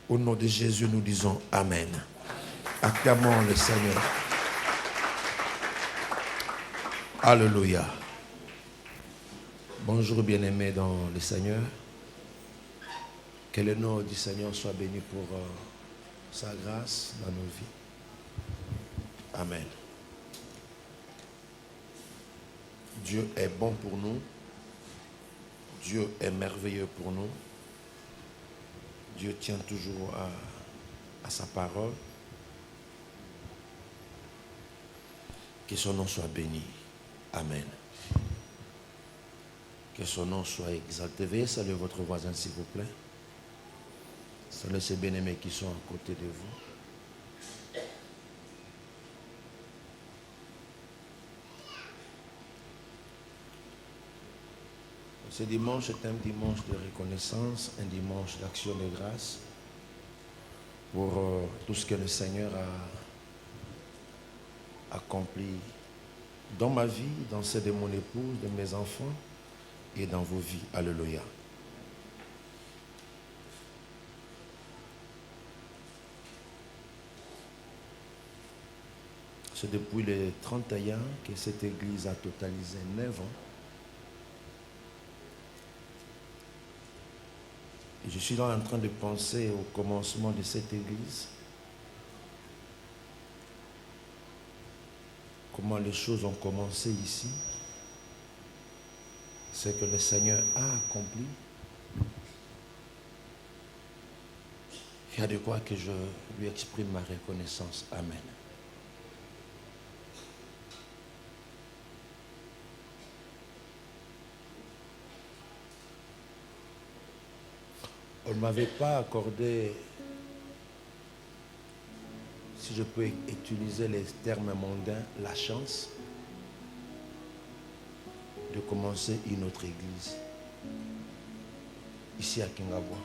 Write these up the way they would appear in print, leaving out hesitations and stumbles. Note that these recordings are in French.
Au nom de Jésus, nous disons Amen. Acclamons le Seigneur. Alléluia. Bonjour bien-aimés dans le Seigneur. Que le nom du Seigneur soit béni pour sa grâce dans nos vies. Amen. Dieu est bon pour nous. Dieu est merveilleux pour nous. Dieu tient toujours à sa parole. Que son nom soit béni. Amen. Que son nom soit exalté. Veuillez saluer votre voisin, s'il vous plaît. Saluez ces bien-aimés qui sont à côté de vous. Ce dimanche est un dimanche de reconnaissance, un dimanche d'action de grâce pour tout ce que le Seigneur a accompli dans ma vie, dans celle de mon épouse, de mes enfants et dans vos vies. Alléluia. C'est depuis le 31 que cette église a totalisé 9 ans. Et je suis là en train de penser au commencement de cette église. Comment les choses ont commencé ici. Ce que le Seigneur a accompli. Il y a de quoi que je lui exprime ma reconnaissance. Amen. On ne m'avait pas accordé, si je peux utiliser les termes mondains, la chance de commencer une autre église ici à Kingabwa.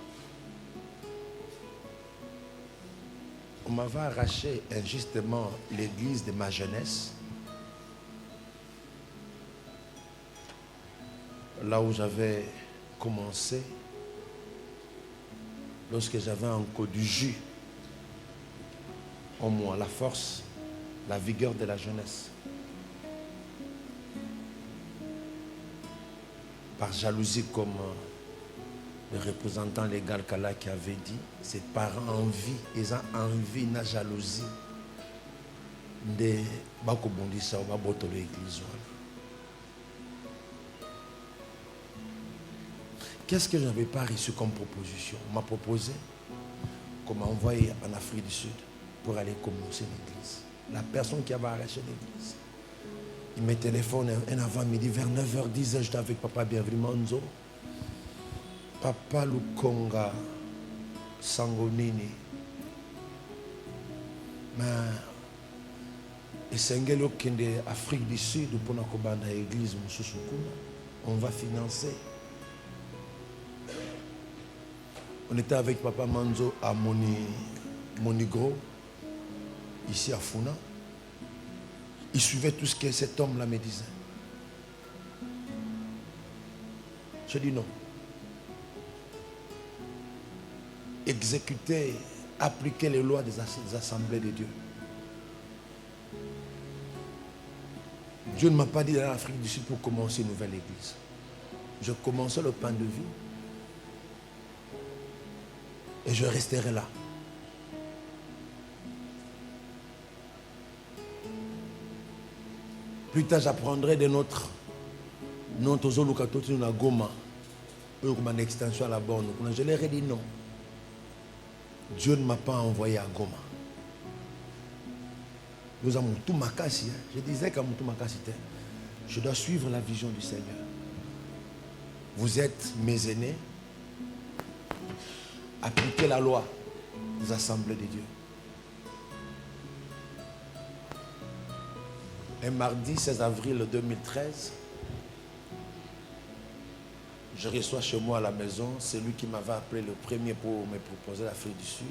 On m'avait arraché injustement l'église de ma jeunesse, là où j'avais commencé. Lorsque j'avais encore du jus en moi, la force, la vigueur de la jeunesse. Par jalousie, comme le représentant légal Kala qui avait dit, c'est par envie, ils ont envie, na jalousie de bakobondisa ou babotolo l'église. Qu'est-ce que je n'avais pas reçu comme proposition? On m'a proposé qu'on m'a envoyé en Afrique du Sud pour aller commencer l'église. La personne qui avait arraché l'église, il me téléphone un avant-midi vers 9h10, j'étais avec Papa Bienvenu Manzo, Papa Lukonga Sangonini. Mais Esengelo Kende Afrique du Sud pour l'église, on va financer. On était avec Papa Manzo à Monigro, ici à Funa. Il suivait tout ce que cet homme-là me disait. Je dis non. Exécuter, appliquer les lois des assemblées de Dieu. Dieu ne m'a pas dit d'aller en Afrique du Sud pour commencer une nouvelle église. Je commençais le pain de vie. Et je resterai là. Plus tard, j'apprendrai de notre Goma. Une extension à la borne. Je leur ai dit non. Dieu ne m'a pas envoyé à Goma. Nous avons tout makasi. Je disais qu'à tout makasi, je dois suivre la vision du Seigneur. Vous êtes mes aînés. Appliquer la loi des assemblées de Dieu. Un mardi 16 avril 2013, je reçois chez moi à la maison celui qui m'avait appelé le premier pour me proposer l'Afrique du Sud,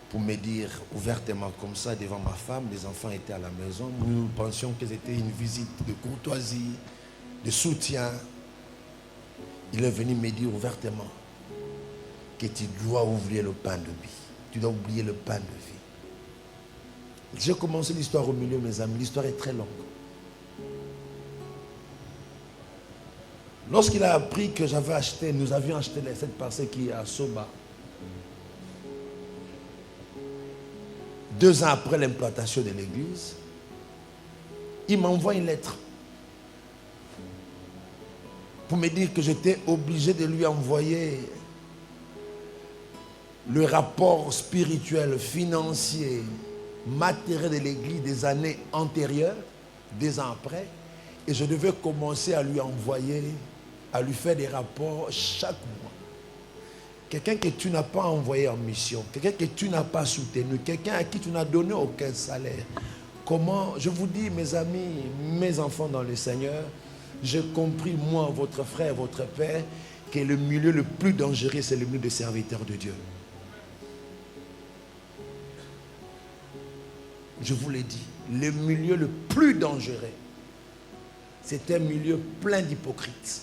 pour me dire ouvertement comme ça devant ma femme, les enfants étaient à la maison, nous pensions que c'était une visite de courtoisie, de, de soutien, il est venu me dire ouvertement, que tu dois oublier le pain de vie. Tu dois oublier le pain de vie. J'ai commencé l'histoire au milieu, mes amis. L'histoire est très longue. Lorsqu'il a appris que nous avions acheté cette parcelle qui est à Soba, 2 ans après l'implantation de l'église, il m'envoie une lettre pour me dire que j'étais obligé de lui envoyer le rapport spirituel, financier, matériel de l'église des années antérieures, 2 ans après, et je devais commencer à lui envoyer, à lui faire des rapports chaque mois. Quelqu'un que tu n'as pas envoyé en mission, quelqu'un que tu n'as pas soutenu, quelqu'un à qui tu n'as donné aucun salaire. Comment, je vous dis, mes amis, mes enfants dans le Seigneur, j'ai compris, moi, votre frère, votre père, que le milieu le plus dangereux, c'est le milieu des serviteurs de Dieu. Je vous l'ai dit, le milieu le plus dangereux, c'est un milieu plein d'hypocrites.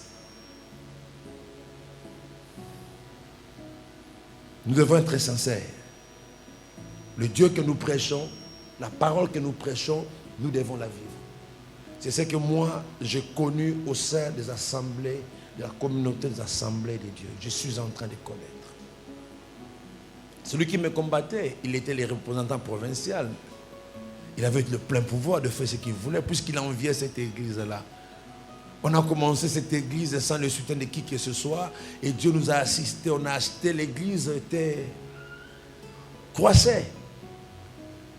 Nous devons être très sincères. Le Dieu que nous prêchons, la parole que nous prêchons, nous devons la vivre. C'est ce que moi, j'ai connu au sein des assemblées, de la communauté des assemblées de Dieu. Je suis en train de connaître. Celui qui me combattait, il était le représentant provincial. Il avait le plein pouvoir de faire ce qu'il voulait, puisqu'il enviait cette église-là. On a commencé cette église sans le soutien de qui que ce soit, et Dieu nous a assistés. On a acheté l'église, était croissait.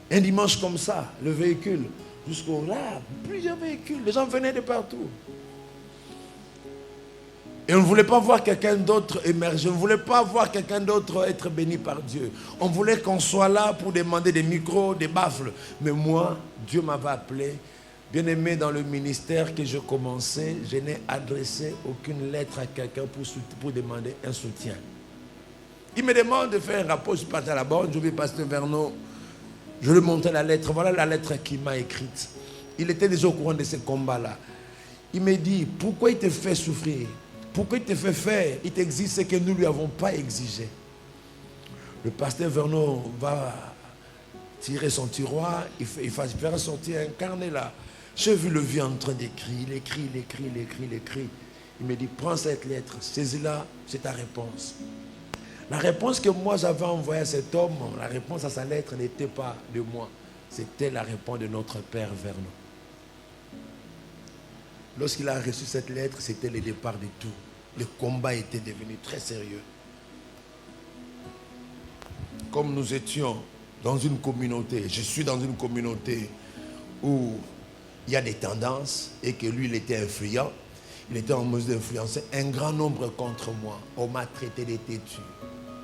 Un dimanche comme ça, le véhicule, jusqu'au là, plusieurs véhicules, les gens venaient de partout. Et on ne voulait pas voir quelqu'un d'autre émerger, on ne voulait pas voir quelqu'un d'autre être béni par Dieu. On voulait qu'on soit là pour demander des micros, des baffles. Mais moi, Dieu m'avait appelé. Bien-aimé, dans le ministère que je commençais, je n'ai adressé aucune lettre à quelqu'un pour demander un soutien. Il me demande de faire un rapport, je suis parti à la borne, je vais pasteur Vernon, je lui montre la lettre, voilà la lettre qu'il m'a écrite. Il était déjà au courant de ce combat-là. Il me dit, pourquoi il te fait souffrir? Pourquoi il te fait faire? Il t'exige ce que nous ne lui avons pas exigé. Le pasteur Vernon va tirer son tiroir, il faire sortir un carnet là. J'ai vu le vieux en train d'écrire, il écrit. Il me dit, prends cette lettre, saisis-la, c'est ta réponse. La réponse que moi j'avais envoyée à cet homme, la réponse à sa lettre n'était pas de moi. C'était la réponse de notre père Vernon. Lorsqu'il a reçu cette lettre, c'était le départ de tout. Le combat était devenu très sérieux. Comme nous étions dans une communauté, je suis dans une communauté où il y a des tendances et que lui, il était influent. Il était en mesure d'influencer un grand nombre contre moi. On m'a traité de têtu,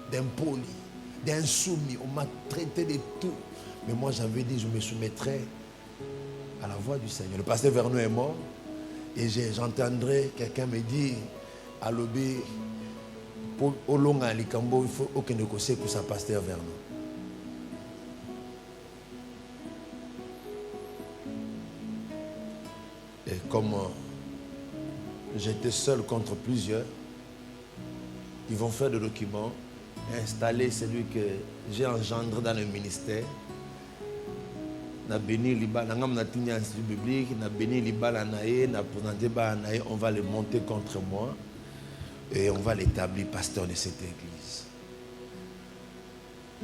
d'impoli, d'insoumis. On m'a traité de tout. Mais moi, j'avais dit, je me soumettrai à la voix du Seigneur. Le pasteur Vernon est mort. Et j'entendrai quelqu'un me dire, à l'obé, au long à l'Ikambo, il faut aucun négocier pour sa pasteur Vernon. Et comme j'étais seul contre plusieurs, ils vont faire des documents, installer celui que j'ai engendré dans le ministère. Na béni liba na ngam na tinya institut biblique na béni liba la naé na présenté ba naé, on va le monter contre moi et on va l'établir pasteur de cette église,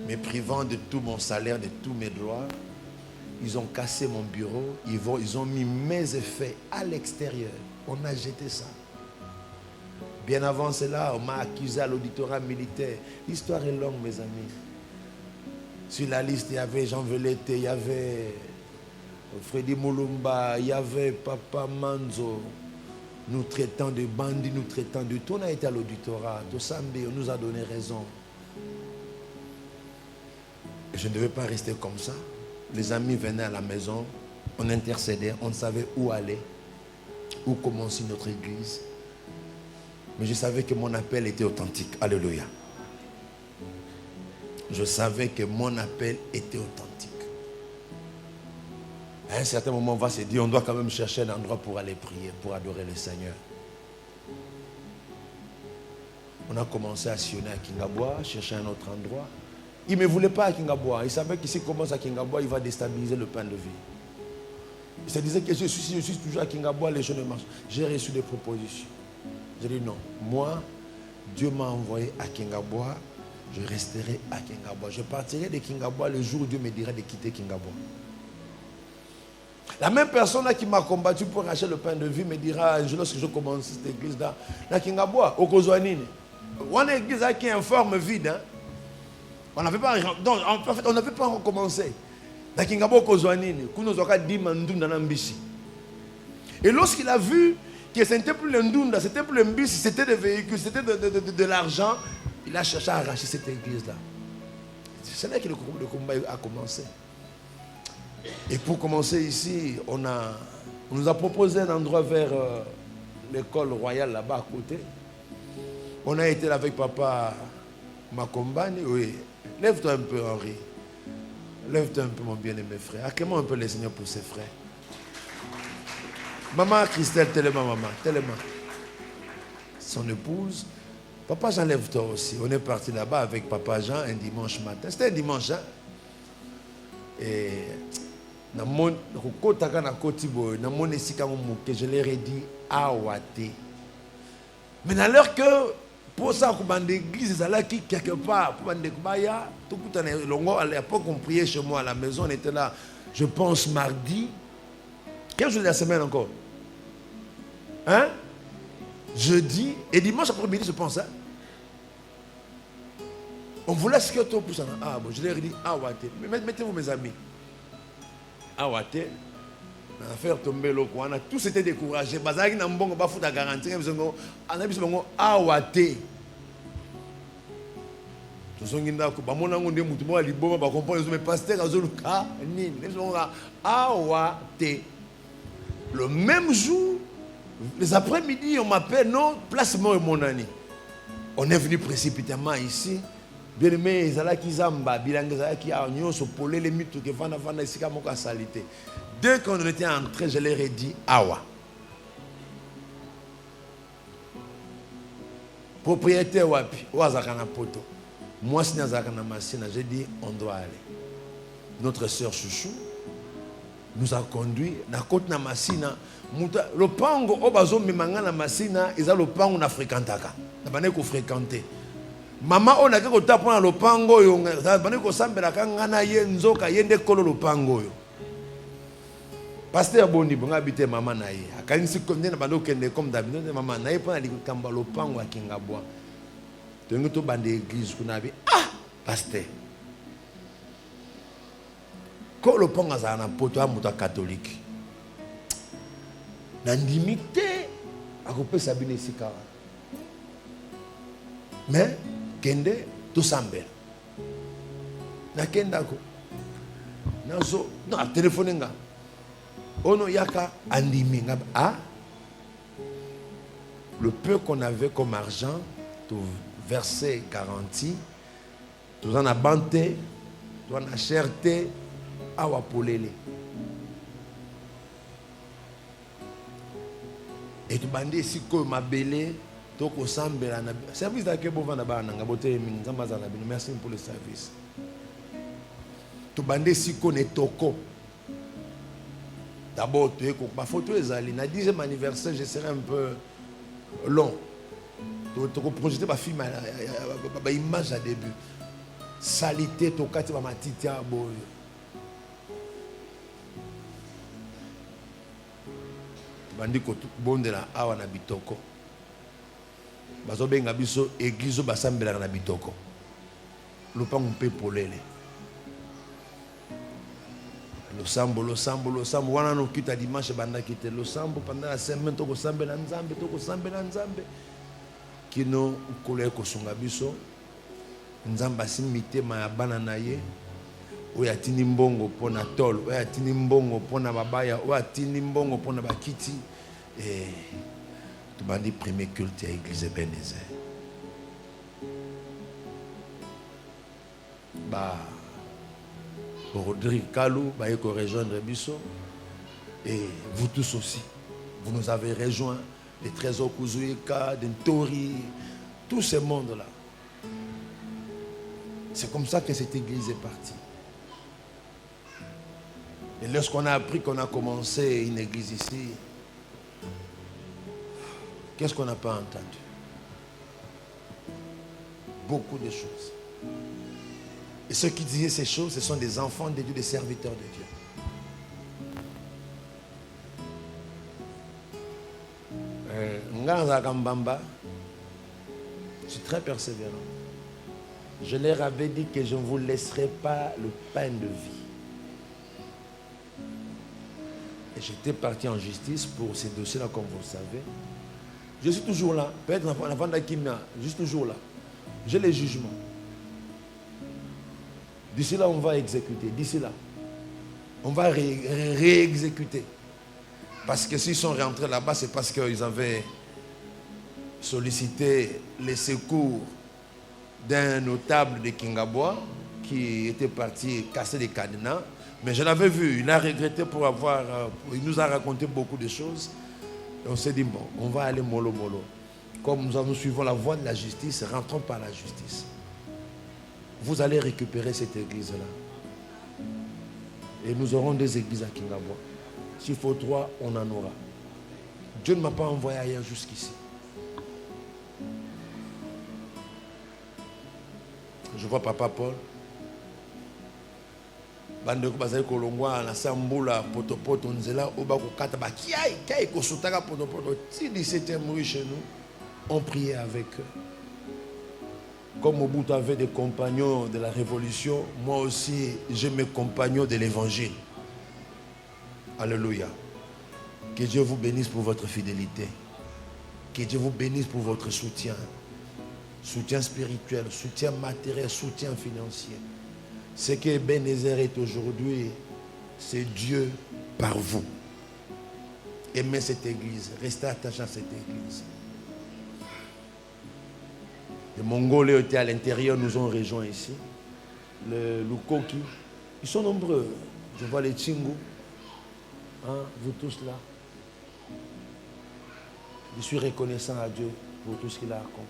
me privant de tout mon salaire, de tous mes droits. Ils ont cassé mon bureau, ils ont mis mes effets à l'extérieur. On a jeté ça. Bien avant cela, on m'a accusé à l'auditorat militaire. L'histoire est longue, mes amis. Sur la liste, il y avait Jean Velete, il y avait Freddy Moulumba, il y avait Papa Manzo, nous traitant de bandits, nous traitant de tout. On a été à l'auditorat, Tosambi, on nous a donné raison. Et je ne devais pas rester comme ça. Les amis venaient à la maison, on intercédait, on ne savait où aller, où commencer notre église. Mais je savais que mon appel était authentique. Alléluia. Je savais que mon appel était authentique. À un certain moment, on va se dire, on doit quand même chercher un endroit pour aller prier, pour adorer le Seigneur. On a commencé à sillonner à Kingabois, chercher un autre endroit. Il ne me voulait pas à Kingabois. Il savait qu'ici commence à Kingabois, il va déstabiliser le pain de vie. Il se disait que je suis toujours à Kingabois, les choses ne marchent. J'ai reçu des propositions. J'ai dit non. Moi, Dieu m'a envoyé à Kingabois. Je resterai à Kingabois. Je partirai de Kingabois le jour où Dieu me dira de quitter Kingabois. La même personne là qui m'a combattu pour acheter le pain de vie me dira un jour lorsque je commence cette église-là, à Kingabois, au Kozwanine. On a une église qui est en forme vide. Hein? On n'avait pas, en fait, on n'avait pas recommencé. Dans Kingabois, au Kozwanine, et lorsqu'il a vu que ce n'était plus le Ndunda, c'était plus le Mbisi, c'était des véhicules, c'était de l'argent, il a cherché à arracher cette église-là. C'est là que le combat a commencé. Et pour commencer ici, on nous a proposé un endroit vers l'école royale là-bas à côté. On a été là avec papa Makombani. Oui, lève-toi un peu Henri. Lève-toi un peu mon bien-aimé frère. Acclamons un peu le Seigneur pour ses frères. Maman Christelle, tellement maman, tellement. Son épouse. Papa Jean, lève-toi aussi. On est parti là-bas avec papa Jean un dimanche matin. C'était un dimanche, hein? Et je leur ai dit awate. Mais dans l'heure que pour ça, comme l'église qui quelque part, pour à l'époque on priait chez moi à la maison, on était là, je pense mardi. Quel jour de la semaine encore? Hein? Jeudi et dimanche après-midi, je pense. Hein? On voulait ce que tout pour ça. Ah bon, je leur ai dit awate. Mettez-vous mes amis. Awate. On a fait tomber le coin. Tous étaient découragés. Bazaki n'a pas de foutre à garantir. On a dit awate. Tout ce qui est là, on a dit que les gens vont comprendre que les pasteurs ont awate. Le même jour, les après-midi, on m'appelle, non, place-moi mon année. On est venu précipitamment ici. Bien aimé, ils allaient qui zamba, bilingue, ils allaient qui a union sur polé les mythes que vana vana ici comme on salité. Dès qu'on était entré, je leur ai dit awa. Propriétaire wapi, ouazakana poto. Moi si nazakana masina, j'ai dit on doit aller. Notre sœur Chouchou nous a conduit na côte na masina. Le pango obazo mimanga na masina, ils ont le pango na fréquentaka. Na bané ko fréquenter. Maman on a que taper dans le pango yo, na bané ko sambela kangana yenzoka yende kolo le pango yo. Pasteur Boni bon habité maman na ye. Akanisi comme na bando kende comme d'habitude maman na ye pa na likamba le pango a Kingabois. Tengo to bande église kuna bi ah pasteur. Quand le pango a na poto amuta catholique. Na limité à couper Sabine Sikara. Mais kende to sambel. Na kenda ko. Na zo na téléphone nga. Ono yaka andimi nga ah. Le peu qu'on avait comme argent, tout versé garantie, tout en a banté, tout en a cherté à wapolele. Et tu bandé si comme ma belle, tu ko sambela na service d'accueil pour vendre ba nanga boté minzamba za na bino. Merci pour le service. Tu bandé si connaît toko. D'abord tu es ko ba photo ezali na 10e anniversaire, je serai un peu long. Tu ko projeter ba film ba image à début. Salité to kati ba matiti a boy. Bandi ko bonde la awa na bitoko bazo benga biso église basambela na bitoko lopango mpe polele lo sambo wana no kita dimanche banda kite lo sambo pendant la semaine to ko sambela nzambe kino ukole ko sunga biso nzamba simite ma bana na ye oya tini mbongo pona tol, oya tini mbongo pona babaya, oya tini mbongo pona bakiti. Et tu m'as dit premier culte à l'église Ebenezer. Bah, Rodrigue Kalou, bah, il faut rejoindre Bisso. Et vous tous aussi, vous nous avez rejoints. Les trésors Kouzouyeka, des Tori, Tous ces mondes-là. C'est comme ça que cette église est partie. Et lorsqu'on a appris qu'on a commencé une église ici, qu'est-ce qu'on n'a pas entendu? Beaucoup de choses. Et ceux qui disaient ces choses, ce sont des enfants de Dieu, des serviteurs de Dieu. Je suis très persévérant. Je leur avais dit que je ne vous laisserai pas le pain de vie. Et j'étais parti en justice pour ces dossiers-là, comme vous le savez. Je suis toujours là. Peut-être avant d'Akimia, je suis toujours là. J'ai les jugements. D'ici là, on va exécuter. D'ici là, on va réexécuter. Parce que s'ils sont rentrés là-bas, c'est parce qu'ils avaient sollicité les secours d'un notable de Kingabois qui était parti casser des cadenas. Mais je l'avais vu, il a regretté pour avoir... il nous a raconté beaucoup de choses. Et on s'est dit, bon, on va aller mollo mollo. Comme nous suivons la voie de la justice, rentrons par la justice. Vous allez récupérer cette église-là. Et nous aurons des églises à Kingabois. S'il faut 3, on en aura. Dieu ne m'a pas envoyé ailleurs jusqu'ici. Je vois Papa Paul. Bandeko bazali kolongwa na sambula potopoto nzela oba kokata ba kiai kosutaka potopoto ti 17e mois chez nous on priait avec eux. Comme Mobutu avait des compagnons de la révolution, moi aussi j'ai mes compagnons de l'évangile. Alléluia. Que Dieu vous bénisse pour votre fidélité. Que Dieu vous bénisse pour votre soutien. Soutien spirituel, soutien matériel, soutien financier. Ce que Ebenezer est aujourd'hui, c'est Dieu par vous. Aimez cette église, restez attachés à cette église. Les Mongolais étaient à l'intérieur, nous ont rejoints ici. Le Lukoki, ils sont nombreux. Je vois les Tchingu, hein, vous tous là. Je suis reconnaissant à Dieu pour tout ce qu'il a accompli.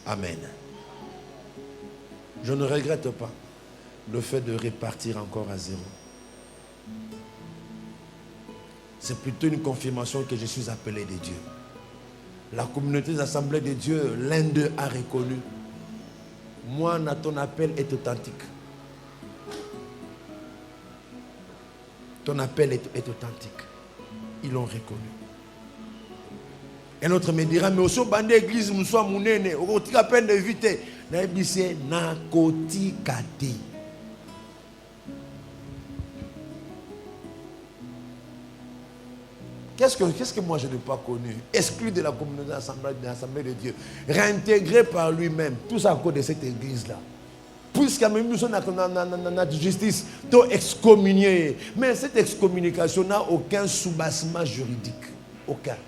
Amen. Je ne regrette pas le fait de repartir encore à zéro. C'est plutôt une confirmation que je suis appelé de Dieu. La communauté des assemblées de Dieu, l'un d'eux a reconnu. Moi, ton appel est authentique. Ton appel est authentique. Ils l'ont reconnu. Un autre me dira, mais aussi au bandé église, nous sommes mounene, au côté à peine d'éviter. Naibissé, nakoti kati. Qu'est-ce que moi je n'ai pas connu? Exclu de la communauté de l'Assemblée de Dieu. Réintégré par lui-même. Tout ça à cause de cette église-là. Puisqu'il y a même nous sommes dans la justice, tout excommunié. Mais cette excommunication n'a aucun soubassement juridique. Aucun.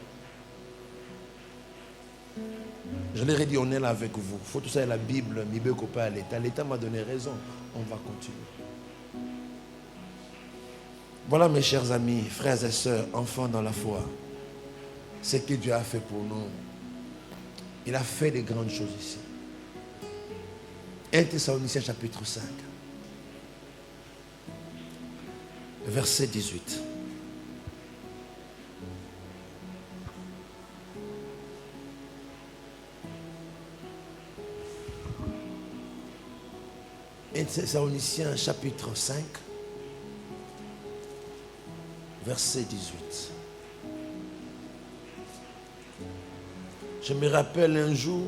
Je leur ai dit, on est là avec vous. Il faut tout ça, la Bible, Mibeko pas à l'État. L'État m'a donné raison. On va continuer. Voilà mes chers amis, frères et sœurs, enfants dans la foi. Ce que Dieu a fait pour nous. Il a fait de grandes choses ici. 1 Thessaloniciens chapitre 5. Verset 18. Thessaloniciens chapitre 5, verset 18. Je me rappelle un jour,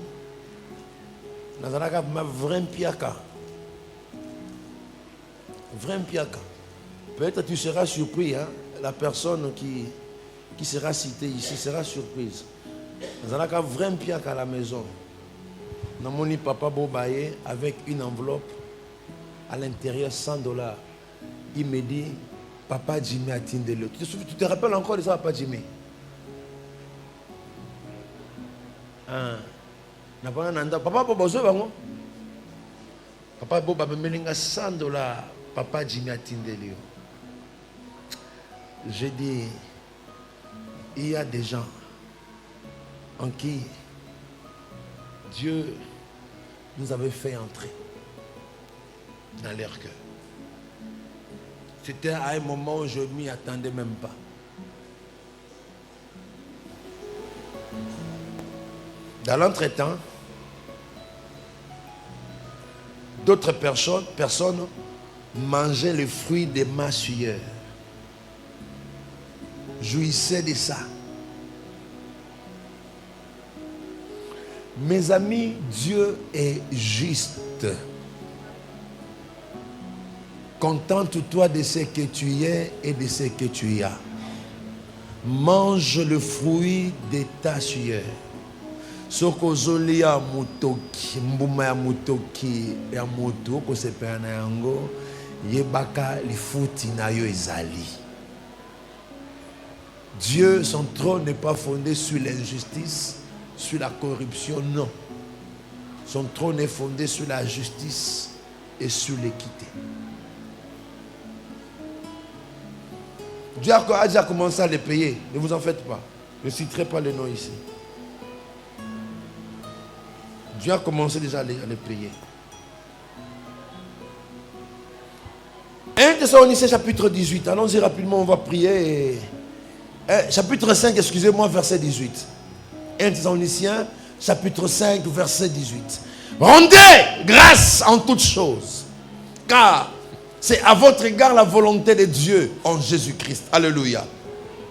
peut-être tu seras surpris, hein? La personne qui sera citée ici sera surprise. À la maison. Namoni papa Bobaye avec une enveloppe à l'intérieur $100. Il me dit, papa Jimmy a Tindele. Tu te rappelles encore de ça, papa Jimmy? Papa Bobazo, papa Boba me melinga $100. Papa Jimmy a Tindele. J'ai dit, il y a des gens en qui Dieu nous avait fait entrer dans leur cœur. C'était à un moment où je ne m'y attendais même pas. Dans l'entretemps, d'autres personnes mangeaient les fruits de ma sueur, jouissaient de ça. Mes amis, Dieu est juste. Contente-toi de ce que tu es et de ce que tu as. Mange le fruit de ta sueur. Soko zolia mutoki, mbuma ya mutoki ya moto ko sepela na yango yebaka lifuti na yo ezali. Dieu, son trône n'est pas fondé sur l'injustice, sur la corruption, non. Son trône est fondé sur la justice et sur l'équité. Dieu a déjà commencé à les payer. Ne vous en faites pas. Je ne citerai pas les noms ici. Dieu a commencé déjà à les payer. 1 Thessaloniciens chapitre 18. Allons-y rapidement, on va prier. Chapitre 5, excusez-moi, verset 18. 1 Thessaloniciens chapitre 5, verset 18. Rendez grâce en toutes choses, car c'est à votre égard la volonté de Dieu en Jésus-Christ. Alléluia.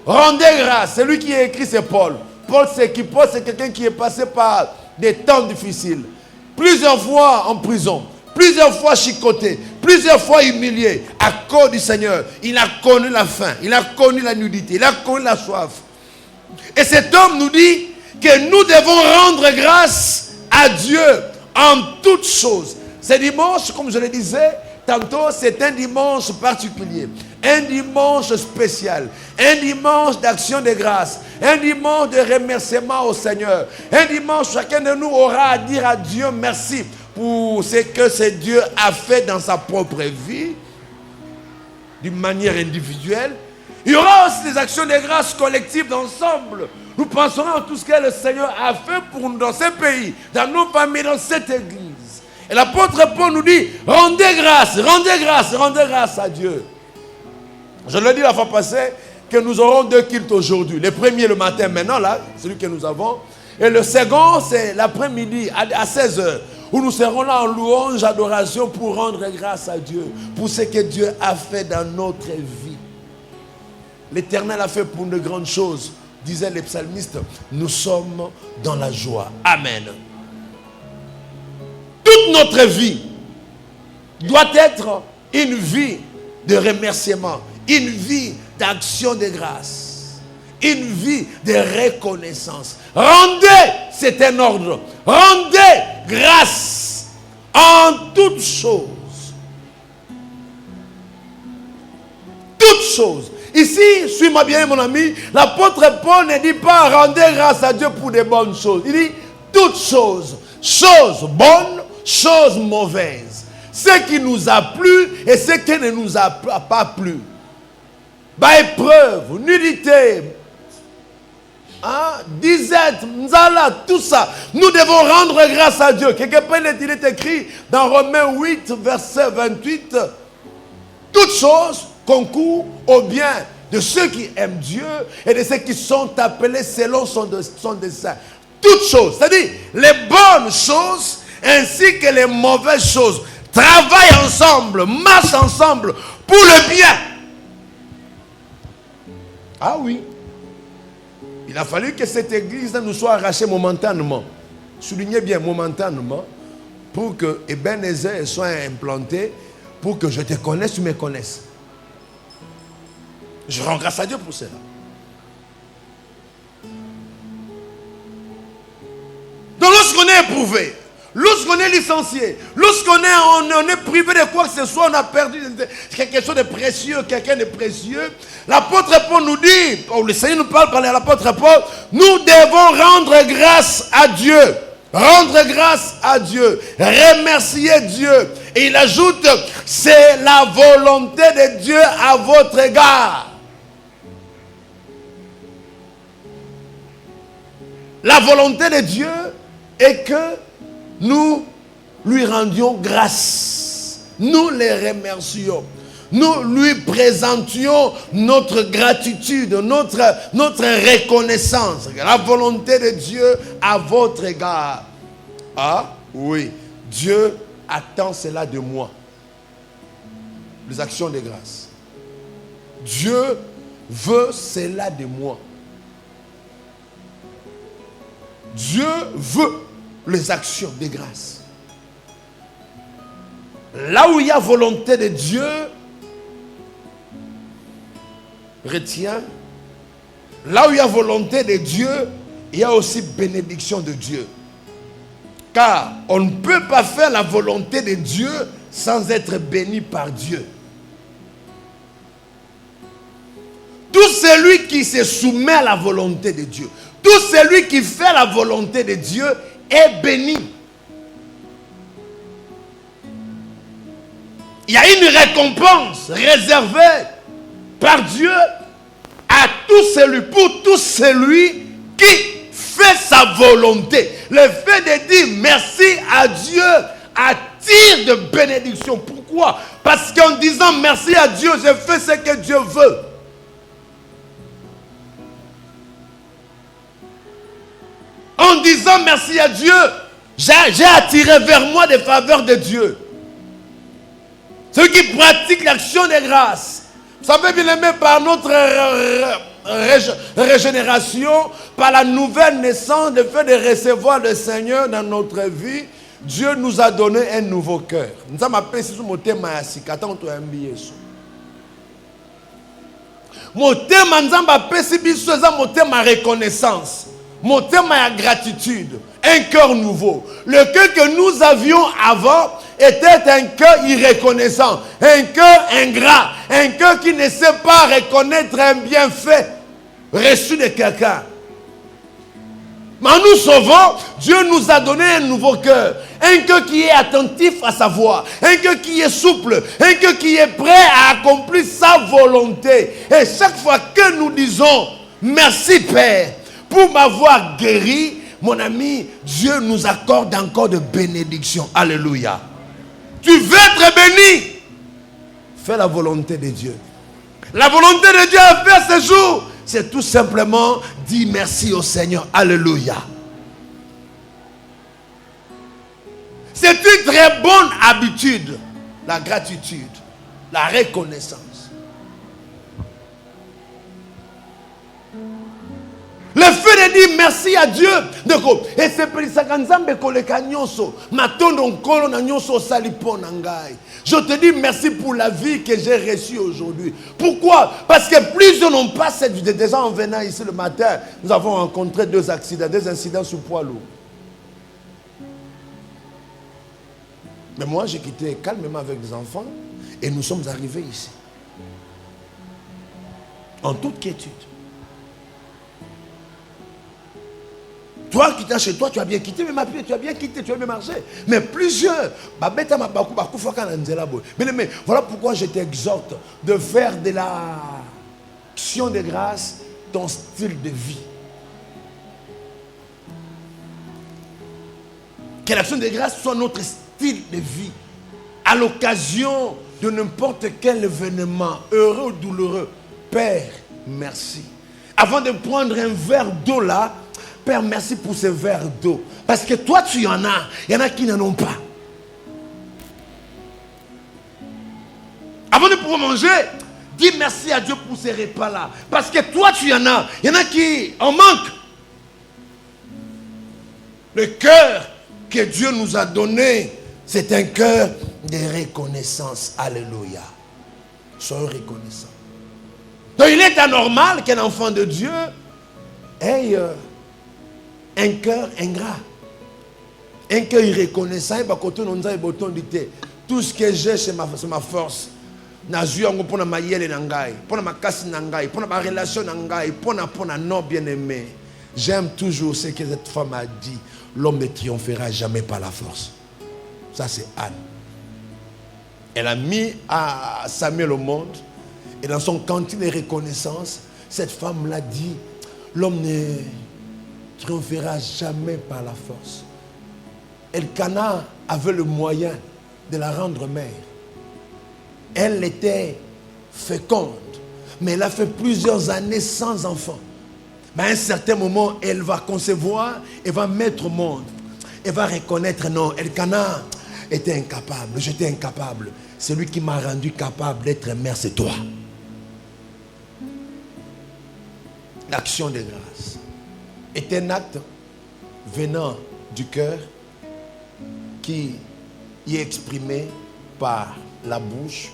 Rendez grâce. Celui qui a écrit, c'est Paul. Paul, c'est quelqu'un qui est passé par des temps difficiles. Plusieurs fois en prison. Plusieurs fois chicoté. Plusieurs fois humilié. À cause du Seigneur. Il a connu la faim. Il a connu la nudité. Il a connu la soif. Et cet homme nous dit que nous devons rendre grâce à Dieu en toutes choses. Ce dimanche, comme je le disais, tantôt, c'est un dimanche particulier, un dimanche spécial, un dimanche d'action de grâce, un dimanche de remerciement au Seigneur, un dimanche où chacun de nous aura à dire à Dieu merci pour ce que ce Dieu a fait dans sa propre vie, d'une manière individuelle. Il y aura aussi des actions de grâce collectives d'ensemble. Nous penserons à tout ce que le Seigneur a fait pour nous dans ce pays, dans nos familles, dans cette église. Et l'apôtre Paul nous dit, rendez grâce à Dieu. Je l'ai dit la fois passée, que nous aurons 2 cultes aujourd'hui. Le premier le matin maintenant, là, celui que nous avons. Et le second, c'est l'après-midi à 16h, où nous serons là en louange, adoration pour rendre grâce à Dieu, pour ce que Dieu a fait dans notre vie. L'Éternel a fait pour de grandes choses, disaient les psalmistes. Nous sommes dans la joie. Amen. Toute notre vie doit être une vie de remerciement, une vie d'action de grâce, une vie de reconnaissance. Rendez, c'est un ordre, rendez grâce en toutes choses. Toutes choses. Ici, suis-moi bien mon ami, l'apôtre Paul ne dit pas rendez grâce à Dieu pour des bonnes choses. Il dit toutes choses, choses bonnes, choses mauvaises, ce qui nous a plu et ce qui ne nous a pas plu. Bah, épreuve, nudité, disette, nzala, tout ça. Nous devons rendre grâce à Dieu. Quelque part, il est écrit dans Romains 8, verset 28, toutes choses concourent au bien de ceux qui aiment Dieu et de ceux qui sont appelés selon son dessein. Toutes choses, c'est-à-dire les bonnes choses ainsi que les mauvaises choses, travaillent ensemble, marchent ensemble pour le bien. Ah oui. Il a fallu que cette église nous soit arrachée momentanément. Soulignez bien momentanément, pour que Ebenezer soit implanté, pour que je te connaisse, tu me connaisses. Je rends grâce à Dieu pour cela. Donc lorsqu'on est éprouvé, lorsqu'on est licencié, lorsqu'on est privé de quoi que ce soit, on a perdu quelque chose de précieux, quelqu'un de précieux, l'apôtre Paul nous dit, le Seigneur nous parle par l'apôtre Paul, nous devons rendre grâce à Dieu. Rendre grâce à Dieu, remercier Dieu. Et il ajoute, c'est la volonté de Dieu à votre égard. La volonté de Dieu est que nous lui rendions grâce. Nous les remercions. Nous lui présentions notre gratitude, notre reconnaissance. La volonté de Dieu à votre égard. Ah oui, Dieu attend cela de moi. Les actions de grâce. Dieu veut cela de moi. Dieu veut les actions de grâce. Là où il y a volonté de Dieu, retiens, là où il y a volonté de Dieu, il y a aussi bénédiction de Dieu. Car on ne peut pas faire la volonté de Dieu sans être béni par Dieu. Tout celui qui se soumet à la volonté de Dieu, tout celui qui fait la volonté de Dieu est béni. Il y a une récompense réservée par Dieu à pour tout celui qui fait sa volonté. Le fait de dire merci à Dieu attire de bénédiction. Pourquoi? Parce qu'en disant merci à Dieu, je fais ce que Dieu veut. En disant merci à Dieu, j'ai attiré vers moi des faveurs de Dieu. Ceux qui pratiquent l'action de grâce. Vous savez bien aimé, par notre régénération, par la nouvelle naissance, le fait de recevoir le Seigneur dans notre vie, Dieu nous a donné un nouveau cœur. Nous avons appelé ça mon thème à Sikata, on t'a envoyé ça. Mon thème à Nzamba Pessi Biso, mon thème à reconnaissance. Mon thème à gratitude. Un cœur nouveau. Le cœur que nous avions avant était un cœur irreconnaissant. Un cœur ingrat. Un cœur qui ne sait pas reconnaître un bienfait reçu de quelqu'un. Mais en nous sauvant, Dieu nous a donné un nouveau cœur. Un cœur qui est attentif à sa voix. Un cœur qui est souple. Un cœur qui est prêt à accomplir sa volonté. Et chaque fois que nous disons merci Père pour m'avoir guéri, mon ami, Dieu nous accorde encore de bénédictions. Alléluia. Tu veux être béni? Fais la volonté de Dieu. La volonté de Dieu à faire ce jour, c'est tout simplement dire merci au Seigneur. Alléluia. C'est une très bonne habitude. La gratitude, la reconnaissance. Le fait de dire merci à Dieu. Et c'est pour ça que je te dis merci pour la vie que j'ai reçue aujourd'hui. Pourquoi? Parce que plusieurs n'ont pas cette vie. Déjà en venant ici le matin, nous avons rencontré deux incidents sur poids lourd. Mais moi j'ai quitté calmement avec les enfants et nous sommes arrivés ici. En toute quiétude. Toi qui es chez toi, tu as bien quitté, mais ma fille, tu as bien quitté, tu as bien marché. Mais plusieurs, mais voilà pourquoi je t'exhorte de faire de l'action de grâce ton style de vie. Que l'action de grâce soit notre style de vie. À l'occasion de n'importe quel événement, heureux ou douloureux. Père, merci. Avant de prendre un verre d'eau là, Père, merci pour ce verre d'eau. Parce que toi, tu en as. Il y en a qui n'en ont pas. Avant de pouvoir manger, dis merci à Dieu pour ces repas-là. Parce que toi, tu en as. Il y en a qui en manquent. Le cœur que Dieu nous a donné, c'est un cœur de reconnaissance. Alléluia. Soyons reconnaissants. Donc, il est anormal qu'un enfant de Dieu ait un cœur ingrat, un cœur irreconnaissant. Tout ce que j'ai, c'est ma force. Non, bien aimé, j'aime toujours ce que cette femme a dit. L'homme ne triomphera jamais par la force. Ça, c'est Anne. Elle a mis à Samuel au monde. Et dans son cantique de reconnaissance, cette femme l'a dit, l'homme ne triomphera jamais par la force. Elkana avait le moyen de la rendre mère. Elle était féconde, mais elle a fait plusieurs années sans enfant. Mais à un certain moment, elle va concevoir, elle va mettre au monde. Elle va reconnaître, non, Elkana était incapable, j'étais incapable. Celui qui m'a rendu capable d'être mère, c'est toi. L'action de grâce est un acte venant du cœur qui est exprimé par la bouche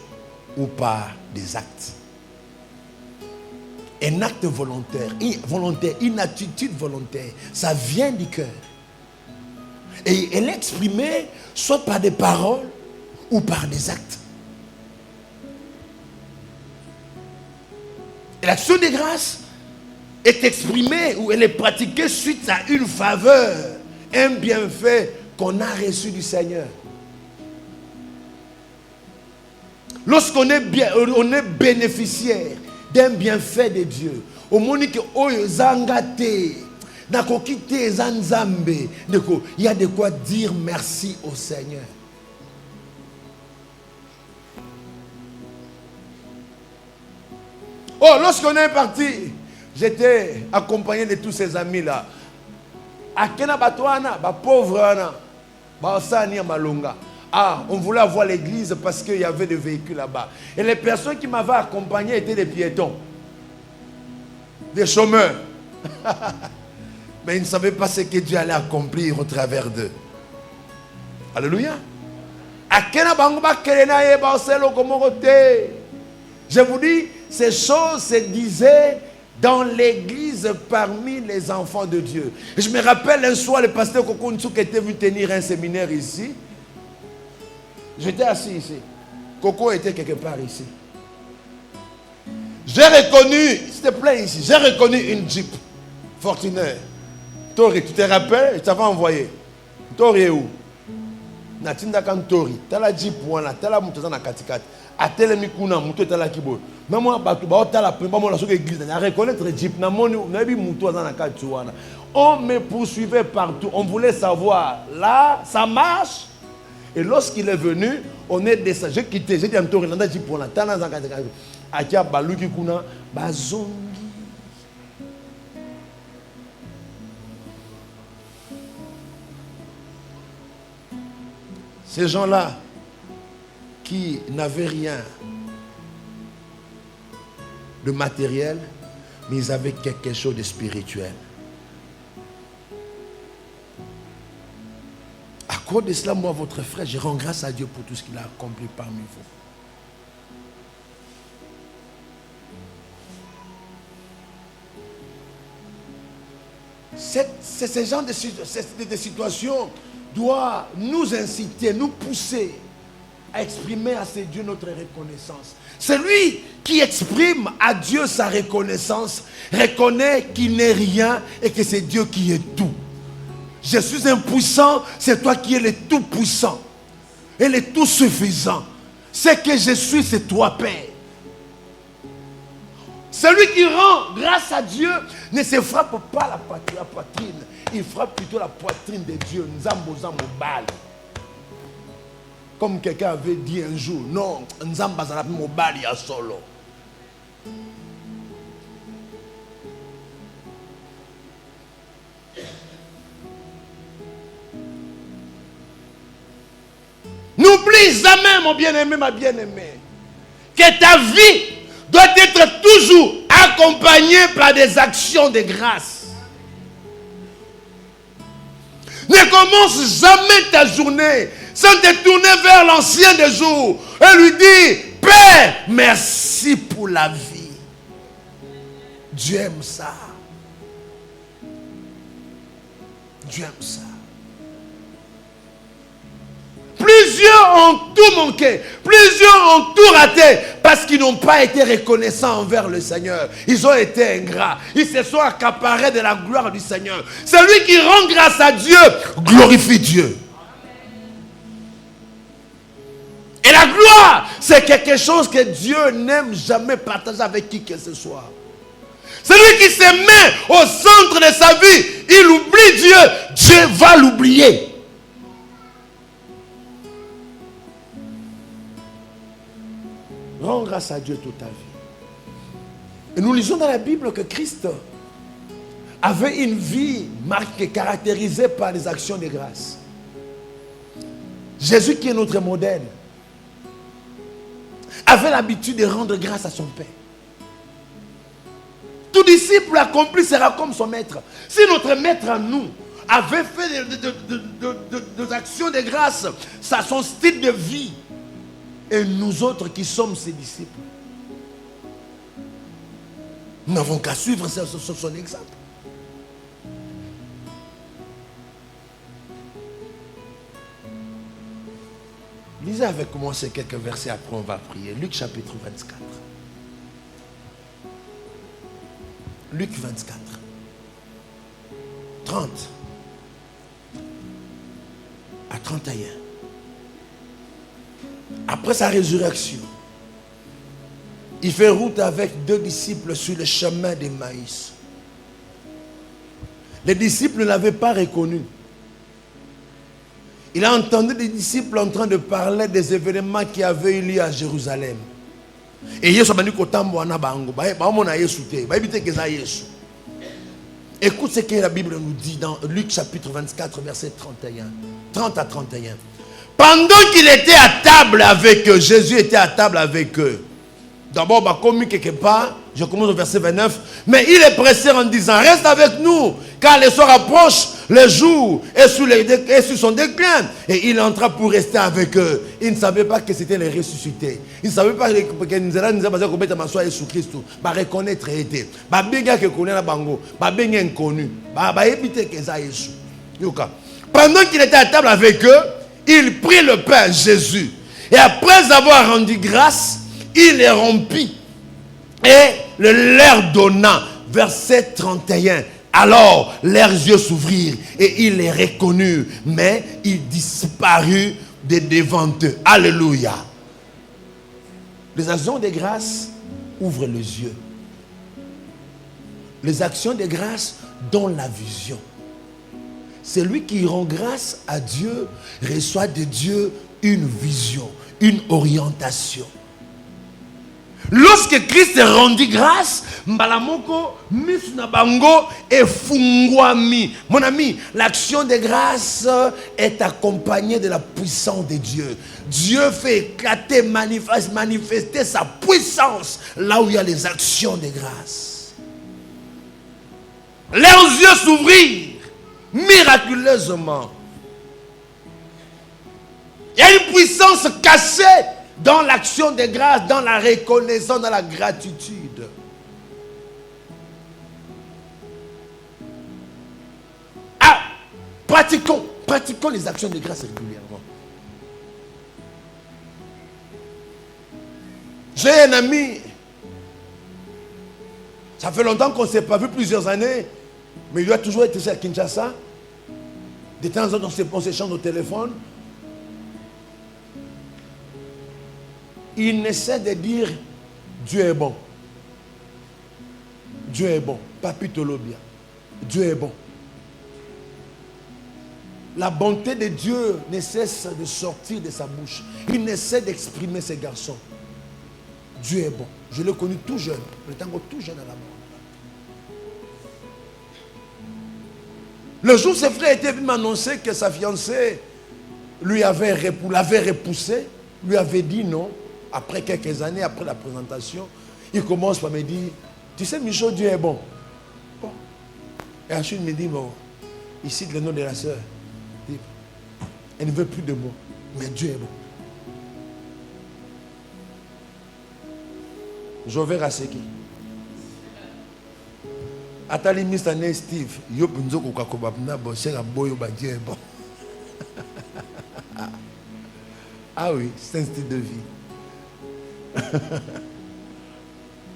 ou par des actes. Un acte volontaire, une attitude volontaire, ça vient du cœur. Et elle est exprimée soit par des paroles ou par des actes. Et l'action de grâce est exprimée ou elle est pratiquée suite à une faveur, un bienfait qu'on a reçu du Seigneur. Lorsqu'on est bénéficiaire d'un bienfait de Dieu, au moment où il y a de quoi dire merci au Seigneur. Oh, lorsqu'on est parti, j'étais accompagné de tous ces amis-là. Akena Batouana, pauvre Malonga. Ah, on voulait avoir l'église parce qu'il y avait des véhicules là-bas. Et les personnes qui m'avaient accompagné étaient des piétons, des chômeurs. Mais ils ne savaient pas ce que Dieu allait accomplir au travers d'eux. Alléluia. Je vous dis, ces choses se disaient dans l'église parmi les enfants de Dieu. Et je me rappelle un soir, le pasteur Kokountsou qui était venu tenir un séminaire ici. J'étais assis ici. Coco était quelque part ici. J'ai reconnu, s'il te plaît ici, j'ai reconnu une Jeep Fortuner. Tori, tu te rappelles? Je t'avais envoyé. Tori est où? Natinda kan Tori. T'as la Jeep wana, t'as la moto na katikati. Atele mikuna moto t'as la kibo. Mais moi batu ba t'as la pemba moi la soke église. Na reconnaître Jeep na moni na bi moto na kati wana. On me poursuivait partout. On voulait savoir là, ça marche. Et lorsqu'il est venu, on est descendu. J'ai quitté, j'ai dit à Tori, nanda Jeep wana, t'as na katikati. Akia baluki kuna bazongi. Ces gens-là qui n'avaient rien de matériel, mais ils avaient quelque chose de spirituel. À cause de cela, moi, votre frère, je rends grâce à Dieu pour tout ce qu'il a accompli parmi vous. Ce genre de situations doit nous inciter, nous pousser à exprimer à ce Dieu notre reconnaissance. Celui qui exprime à Dieu sa reconnaissance reconnaît qu'il n'est rien et que c'est Dieu qui est tout. Je suis impuissant, c'est toi qui es le tout puissant et le tout suffisant. Ce que je suis, c'est toi, Père. Celui qui rend grâce à Dieu ne se frappe pas la poitrine. Il frappe plutôt la poitrine de Dieu. Comme quelqu'un avait dit un jour, non, Nzamba zanapi mobali ya solo. N'oublie jamais, mon bien-aimé, ma bien-aimée, que ta vie doit être toujours accompagnée par des actions de grâce. Ne commence jamais ta journée sans te tourner vers l'ancien des jours et lui dire, Père, merci pour la vie. Dieu aime ça. Dieu aime ça. Plusieurs ont tout manqué. Plusieurs ont tout raté parce qu'ils n'ont pas été reconnaissants envers le Seigneur. Ils ont été ingrats. Ils se sont accaparés de la gloire du Seigneur. Celui qui rend grâce à Dieu glorifie Dieu. Et la gloire, c'est quelque chose que Dieu n'aime jamais partager avec qui que ce soit. Celui qui se met au centre de sa vie, il oublie Dieu, Dieu va l'oublier. Rends grâce à Dieu toute ta vie. Et nous lisons dans la Bible que Christ avait une vie marquée, caractérisée par les actions de grâce. Jésus, qui est notre modèle, avait l'habitude de rendre grâce à son Père. Tout disciple accompli sera comme son maître. Si notre maître à nous avait fait des actions de grâce, ça son style de vie, et nous autres qui sommes ses disciples, nous n'avons qu'à suivre son exemple. Lisez avec moi ces quelques versets, après on va prier. Luc chapitre 24. Luc 24. 30 à 31. Après sa résurrection, il fait route avec 2 disciples sur le chemin d'Emmaüs. Les disciples ne l'avaient pas reconnu. Il a entendu des disciples en train de parler des événements qui avaient eu lieu à Jérusalem. Et Yesu a dit écoute ce que la Bible nous dit dans Luc chapitre 24, verset 30 à 31. Pendant qu'il était à table avec eux, Jésus était à table avec eux. D'abord, comme quelque part, je commence au verset 29. Mais il est pressé en disant, reste avec nous, car le soir approche, le jour est sur son déclin. Et il entra pour rester avec eux. Il ne savait pas que c'était les ressuscités. Il ne savait pas que nous allons commettre Jésus Christ. Il reconnaître été. Pendant qu'il était à table avec eux, il prit le pain, Jésus. Et après avoir rendu grâce, il les rompit et le leur donna. Verset 31. Alors leurs yeux s'ouvrirent et il les reconnut, mais il disparut de devant eux. Alléluia. Les actions de grâce ouvrent les yeux. Les actions de grâce donnent la vision. Celui qui rend grâce à Dieu reçoit de Dieu une vision, une orientation. Lorsque Christ rendit grâce, Mbalamoko, Misnabango et Fungwami. Mon ami, l'action de grâce est accompagnée de la puissance de Dieu. Dieu fait éclater, manifester sa puissance là où il y a les actions de grâce. Leurs yeux s'ouvrirent miraculeusement. Il y a une puissance cachée dans l'action de grâce, dans la reconnaissance, dans la gratitude. Ah, pratiquons les actions de grâce régulièrement. J'ai un ami, ça fait longtemps qu'on ne s'est pas vu, plusieurs années, mais il a toujours été à Kinshasa. De temps en temps, on s'échange au téléphone. Il essaie de dire Dieu est bon. Dieu est bon. Papi Tolobia. Dieu est bon. La bonté de Dieu ne cesse de sortir de sa bouche. Il essaie d'exprimer ses garçons. Dieu est bon. Je l'ai connu tout jeune. Il était encore tout jeune à la mort. Le jour où ses frères étaient venus m'annoncer que sa fiancée l'avait repoussé, lui avait dit non. Après quelques années, après la présentation, il commence par me dire, tu sais Michaud, Dieu est bon. Bon. Et ensuite il me dit, bon, il cite le nom de la sœur. Elle ne veut plus de moi, mais Dieu est bon. Jover Aseki. Atali Mr. Steve, Yop Nzoko Kakobabna, Bosera Boyo, Dieu est bon. Ah oui, c'est un style de vie.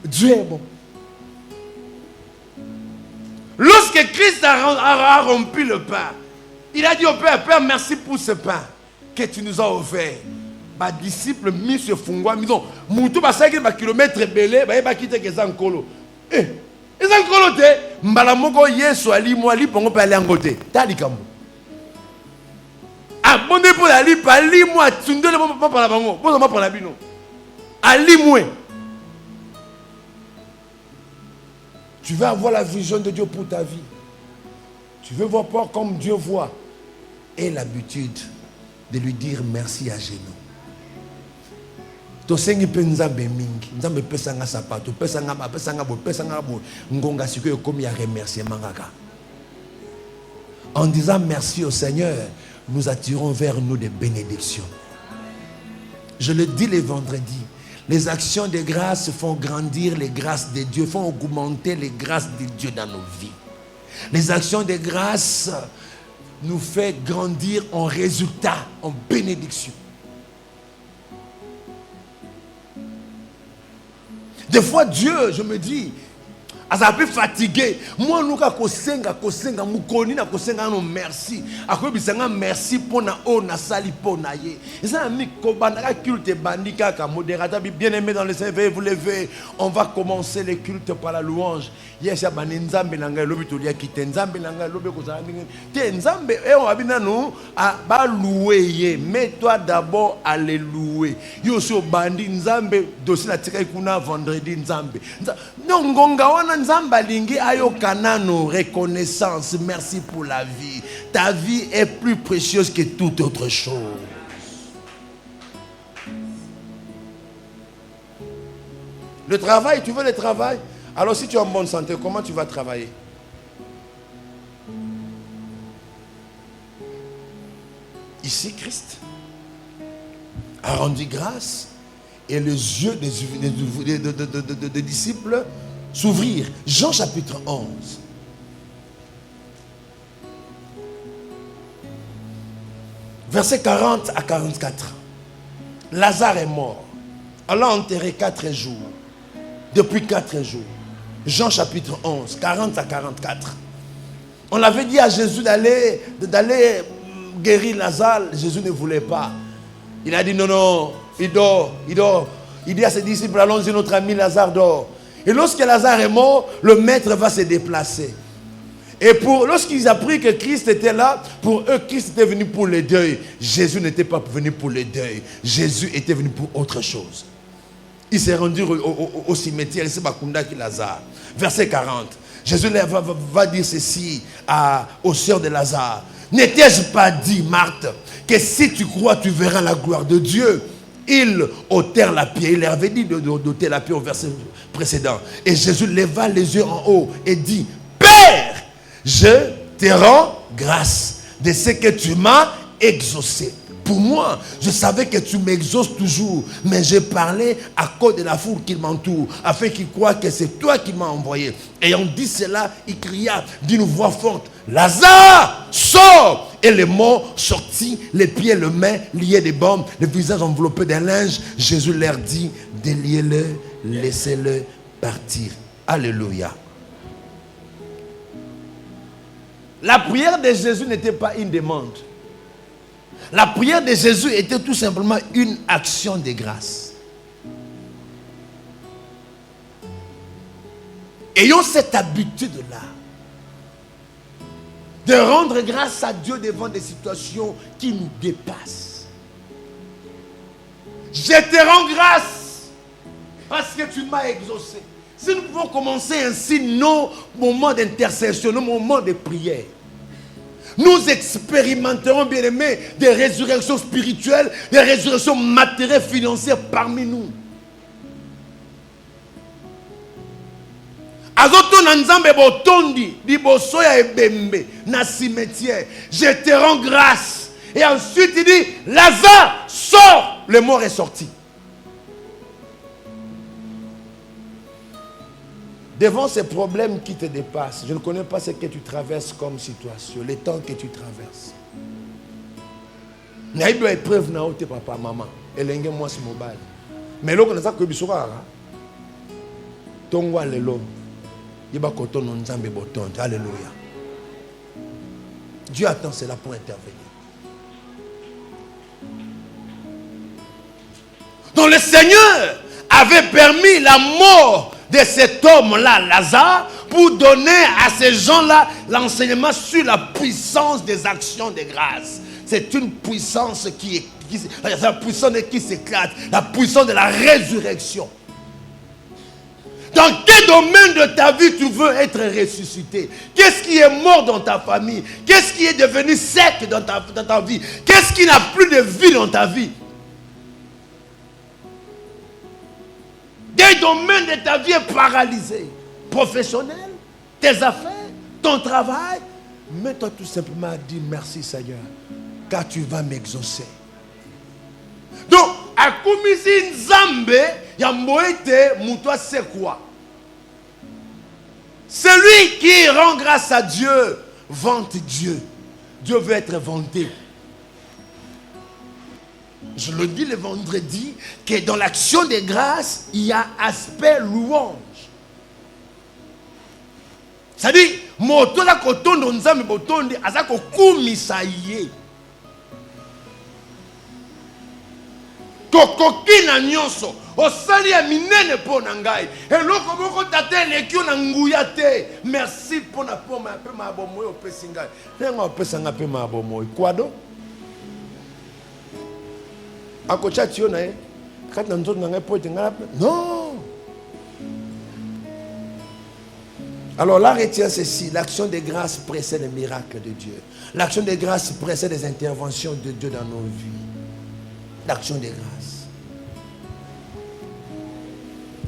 Dieu est bon. Lorsque Christ a rompu le pain, il a dit au Père, Père, merci pour ce pain que tu nous as offert. Ma disciple mis sur Fungwa, disons, Moutou va 5 km belé, va quitter que Zankolo. Eh, Zankolo te, Mbalamoko Yesu Ali, moi, Ali, pour aller en côté. T'as dit comme abonné pour Ali, moi, tu ne dois pas parler à moi, pour la bino. Alimoué. Tu veux avoir la vision de Dieu pour ta vie. Tu veux voir comme Dieu voit. Aie l'habitude de lui dire merci à genoux. Tosengi pe nzambe mingi, nzambe pesanga sapato, pesanga bo, ngonga sikoyo komi ya remerciement kaka. En disant merci au Seigneur, nous attirons vers nous des bénédictions. Je le dis les vendredis, les actions de grâce font grandir les grâces de Dieu, font augmenter les grâces de Dieu dans nos vies. Les actions de grâce nous font grandir en résultat, en bénédiction. Des fois, Dieu, je me dis, a peu fatigué. Moi, nous kosenga mukoni na kosenga no merci. Ako bisanga merci pona o na sali pona ye. Ça mi ko bandaka culte bandika ka modérateur bien-aimé dans le Seigneur, vous levez. On va commencer le culte par la louange. Yes ya banenzambe nanga lobi to lia kitenzambe nanga lobi ko za mingi. Te nzambe e on abina no ba louer ye. Mets-toi d'abord à le louer. Yo so bandi nzambe dosi na tika kuna vendredi nzambe. Non ngonga wana nzamba lingi ayo kanano reconnaissance, merci pour la vie. Ta vie est plus précieuse que toute autre chose. Le travail, tu veux le travail? Alors si tu es en bonne santé, comment tu vas travailler? Ici, Christ a rendu grâce et les yeux des disciples s'ouvrir. Jean chapitre 11. Verset 40 à 44. Lazare est mort. On l'a enterré 4 jours. Depuis 4 jours. Jean chapitre 11, 40 à 44. On avait dit à Jésus d'aller guérir Lazare. Jésus ne voulait pas. Il a dit non, il dort. Il dit à ses disciples, allons-y, notre ami Lazare dort. Et lorsque Lazare est mort, le maître va se déplacer. Et lorsqu'ils apprirent que Christ était là, pour eux, Christ était venu pour le deuil. Jésus n'était pas venu pour le deuil. Jésus était venu pour autre chose. Il s'est rendu au cimetière, c'est Bakunda qui Lazare. Verset 40. Jésus va dire ceci aux sœurs de Lazare. N'étais-je pas dit, Marthe, que si tu crois, tu verras la gloire de Dieu? Ils ôtèrent la pierre. Il avait dit d'ôter la pierre au verset précédent. Et Jésus leva les yeux en haut et dit, Père, je te rends grâce de ce que tu m'as exaucé. Pour moi, je savais que tu m'exauces toujours, mais j'ai parlé à cause de la foule qui m'entoure, afin qu'ils croient que c'est toi qui m'as envoyé. Ayant dit cela, il cria d'une voix forte, Lazare, sors! Et le mort sortit, les pieds et les mains liés des baumes, le visage enveloppé d'un linge. Jésus leur dit, déliez-le, laissez-le partir. Alléluia. La prière de Jésus n'était pas une demande. La prière de Jésus était tout simplement une action de grâce. Ayons cette habitude-là de rendre grâce à Dieu devant des situations qui nous dépassent. Je te rends grâce parce que tu m'as exaucé. Si nous pouvons commencer ainsi nos moments d'intercession, nos moments de prière, nous expérimenterons, bien aimés, des résurrections spirituelles, des résurrections matérielles, financières parmi nous. Je te rends grâce. Et ensuite il dit, Lazare, sors. Le mort est sorti. Devant ces problèmes qui te dépassent, je ne connais pas ce que tu traverses comme situation, les temps que tu traverses. Il y a épreuve na ote papa maman, elenge moi ce mobile. Mais là on a ça que bisura. Tongwa lelo. Yeba kotono nzambe boton. Alléluia. Dieu attend cela pour intervenir. Donc le Seigneur avait permis la mort de cet homme-là, Lazare, pour donner à ces gens-là l'enseignement sur la puissance des actions de grâce. C'est une puissance qui est la puissance qui s'éclate, la puissance de la résurrection. Dans quel domaine de ta vie tu veux être ressuscité? Qu'est-ce qui est mort dans ta famille? Qu'est-ce qui est devenu sec dans ta vie? Qu'est-ce qui n'a plus de vie dans ta vie? Quel domaine de ta vie est paralysé? Professionnel, tes affaires, ton travail. Mets-toi tout simplement à dire merci Seigneur, car tu vas m'exaucer. Donc, à Kumisi Nzambe, Yamboete, Moutoua, c'est quoi? Celui qui rend grâce à Dieu, vante Dieu. Dieu veut être vanté. Je le dis le vendredi, que dans l'action des grâces, il y a aspect louange. C'est-à-dire, moto la kotondo nzambe botondi azako kumisa ye. Kokoki na nyonso osali ya minene po na ngai eloko moko tate lekio na nguya te. Merci pour na poma pe mabomoy opesi ngai nenga opesa nga pe mabomoy kwado akocha tio na ye kati na nzoto na ngai po te ngala non. Alors là, retient ceci, l'action des grâces précède les miracles de Dieu. L'action des grâces précède les interventions de Dieu dans nos vies. L'action des grâces.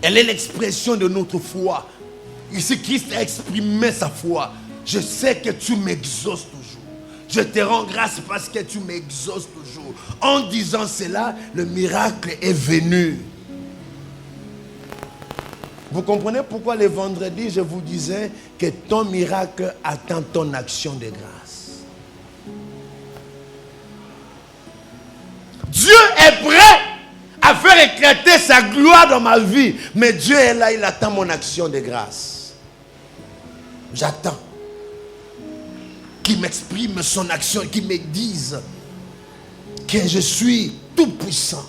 Elle est l'expression de notre foi. Ici, Christ a exprimé sa foi. Je sais que tu m'exauces toujours. Je te rends grâce parce que tu m'exauces toujours. En disant cela, le miracle est venu. Vous comprenez pourquoi le vendredi, je vous disais que ton miracle attend ton action de grâce. Dieu est prêt à faire éclater sa gloire dans ma vie. Mais Dieu est là, il attend mon action de grâce. J'attends qu'il m'exprime son action, qu'il me dise que je suis tout puissant.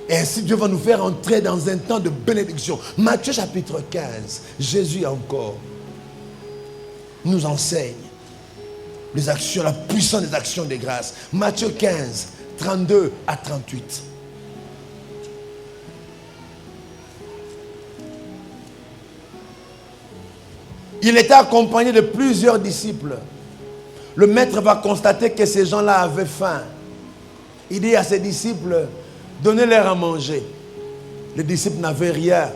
Et ainsi Dieu va nous faire entrer dans un temps de bénédiction. Matthieu chapitre 15, Jésus encore nous enseigne les actions, la puissance des actions de grâce. Matthieu 15, 32 à 38. Il était accompagné de plusieurs disciples. Le maître va constater que ces gens-là avaient faim. Il dit à ses disciples, donnez-leur à manger. Les disciples n'avaient rien.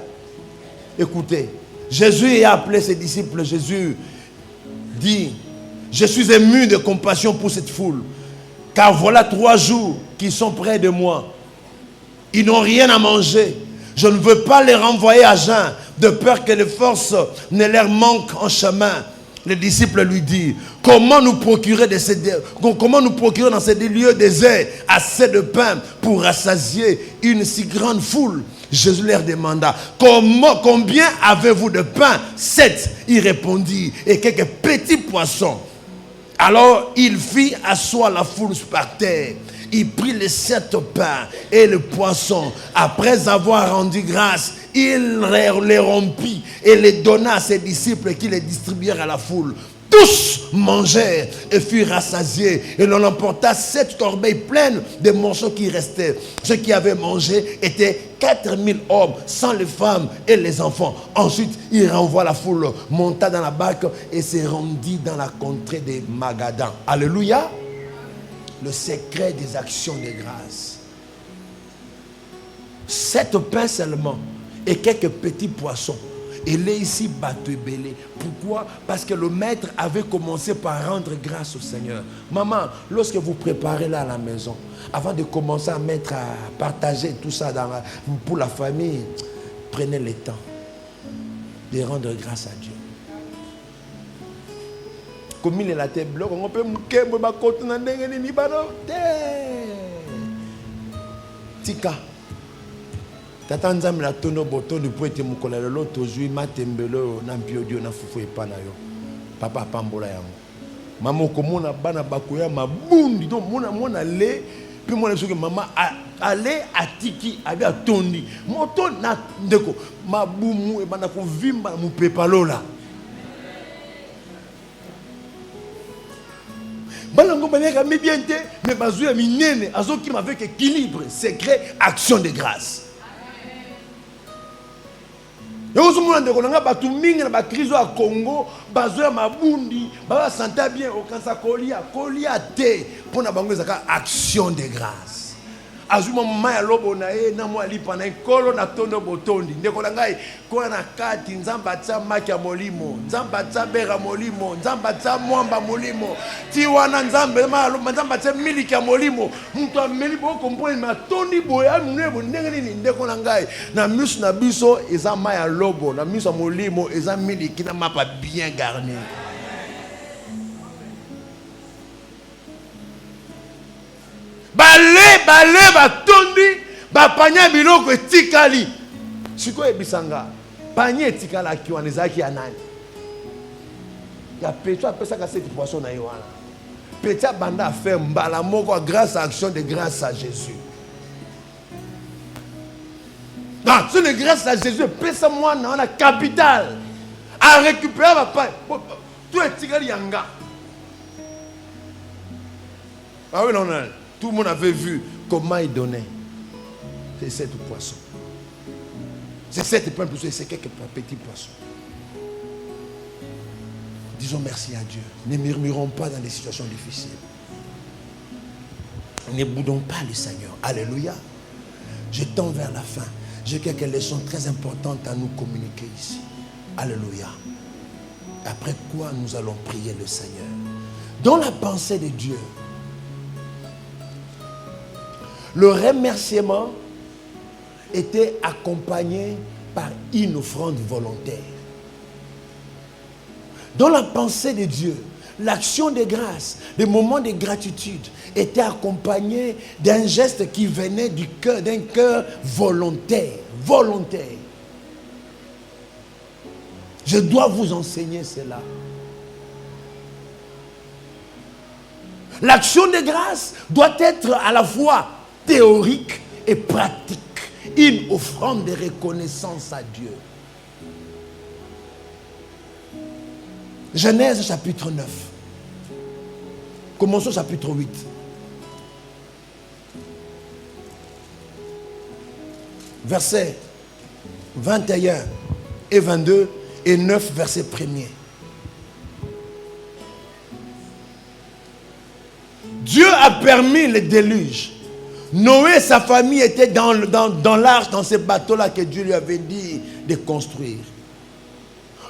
Écoutez, Jésus a appelé ses disciples. Jésus dit, je suis ému de compassion pour cette foule. Car voilà 3 jours qu'ils sont près de moi. Ils n'ont rien à manger. Je ne veux pas les renvoyer à jeun, de peur que les forces ne leur manquent en chemin. Les disciples lui disent, comment nous procurer dans ces lieux déserts assez de pain pour rassasier une si grande foule? Jésus leur demanda, combien avez-vous de pain? 7, il répondit, et quelques petits poissons. Alors il fit asseoir la foule par terre. Il prit les 7 pains et le poisson. Après avoir rendu grâce, il les rompit et les donna à ses disciples qui les distribuèrent à la foule. Tous mangèrent et furent rassasiés. Et l'on emporta 7 corbeilles pleines de morceaux qui restaient. Ceux qui avaient mangé étaient 4000 hommes, sans les femmes et les enfants. Ensuite, il renvoie la foule, monta dans la barque et se rendit dans la contrée des Magadan. Alléluia. Le secret des actions de grâce. 7 pains seulement et quelques petits poissons. Et là ici, Batebele. Pourquoi? Parce que le maître avait commencé par rendre grâce au Seigneur. Maman, lorsque vous préparez là à la maison, avant de commencer à mettre, à partager tout ça pour la famille, prenez le temps de rendre grâce à Dieu. Comme il est la tête bloc, on peut me bakote na ndenge ni bano. Tika. Tata nzambe la tono boto du poete mukola lelo tozui matembelo na mpiodio na fufu epana yo. Papa pambola yango. Mama komona bana bakoya mabundi donc mona le puis mona soki mama ale atiki abi atondi. Moto na ndeko mabumu e bana ko vimba mu pepalola. Balango baneka mi bien te, mais bazouya minene, azo qui avec équilibre, secret, action de grâce. Et au moment où on a battu mingi na ba crise au Congo, bazouya mabundi, ba santa bien au kansa kolia te, pour na bango zaka action de grâce. Azuma maya lobo na ye na mwa lipa na kolo na tondo botondi ndeko na ngai ko na kati nzamba tsa makia molimo nzamba tsa bera molimo nzamba tsa mwamba molimo ti wana nzambe malo nzamba tsa miliki ya molimo mtu ameli boko mponi matondi boya mnebo ndenge nini ndeko na ngai na misu na biso eza maya lobo na misu molimo eza miliki na mapa bien garni. Bale batondi bapanya biloko etikali siko ebisanga panye etikala ki wana ezaki ya nani ya Petro apesa ka cette poisson na yoana Petro banda faire mbala moko grâce à action de grâce à Jésus. Non, c'est de grâce à Jésus pesa moi na la capitale à récupérer papa tout etikali yanga. Ah oui non. Tout le monde avait vu comment il donnait. C'est 7 poissons. C'est 7 points plus c'est quelques petits poissons. Disons merci à Dieu. Ne murmurons pas dans des situations difficiles. Ne boudons pas le Seigneur. Alléluia. Je tends vers la fin. J'ai quelques leçons très importantes à nous communiquer ici. Alléluia. Après quoi nous allons prier le Seigneur. Dans la pensée de Dieu, le remerciement était accompagné par une offrande volontaire. Dans la pensée de Dieu, l'action de grâce, le moment de gratitude était accompagné d'un geste qui venait du cœur, d'un cœur volontaire. Volontaire. Je dois vous enseigner cela. L'action de grâce doit être à la fois théorique et pratique, une offrande de reconnaissance à Dieu. Genèse chapitre 9. Commençons chapitre 8. Versets 21 et 22 et 9 verset 1er. Dieu a permis le déluge. Noé et sa famille étaient dans l'arche, dans ce bateau-là que Dieu lui avait dit de construire.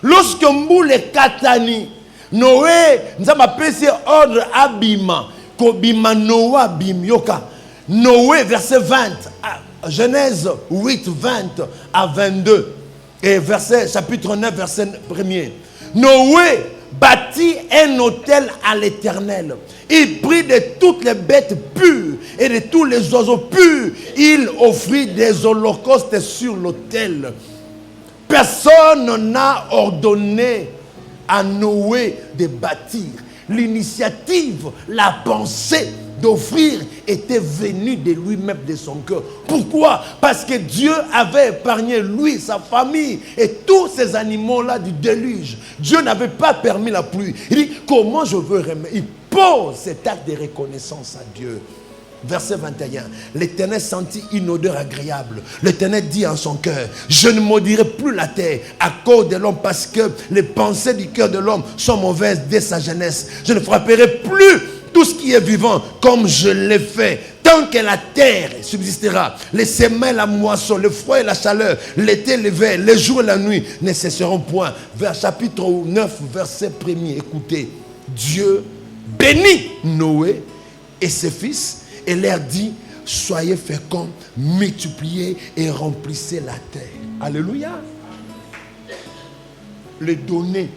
Lorsque Mboule Katani, Noé, nous avons appelé ce ordre Abima, Kobima Noah Bimyoka. Noé, verset 20, Genèse 8, 20 à 22, et chapitre 9, verset 1er. Noé bâtit un autel à l'Éternel. Il prit de toutes les bêtes pures et de tous les oiseaux purs. Il offrit des holocaustes sur l'autel. Personne n'a ordonné à Noé de bâtir. L'initiative, la pensée d'offrir était venue de lui-même, de son cœur. Pourquoi? Parce que Dieu avait épargné lui, sa famille et tous ces animaux-là du déluge. Dieu n'avait pas permis la pluie. Il dit, comment je veux remettre? Il pose cet acte de reconnaissance à Dieu. Verset 21. L'Éternel sentit une odeur agréable. L'Éternel dit en son cœur, je ne maudirai plus la terre à cause de l'homme, parce que les pensées du cœur de l'homme sont mauvaises dès sa jeunesse. Je ne frapperai plus tout ce qui est vivant comme je l'ai fait. Tant que la terre subsistera, les semaines, la moisson, le froid et la chaleur, l'été, l'hiver, les jours et la nuit ne cesseront point. Vers chapitre 9, verset 1er. Écoutez, Dieu bénit Noé et ses fils et leur dit, soyez féconds, multipliez et remplissez la terre. Alléluia. Les données.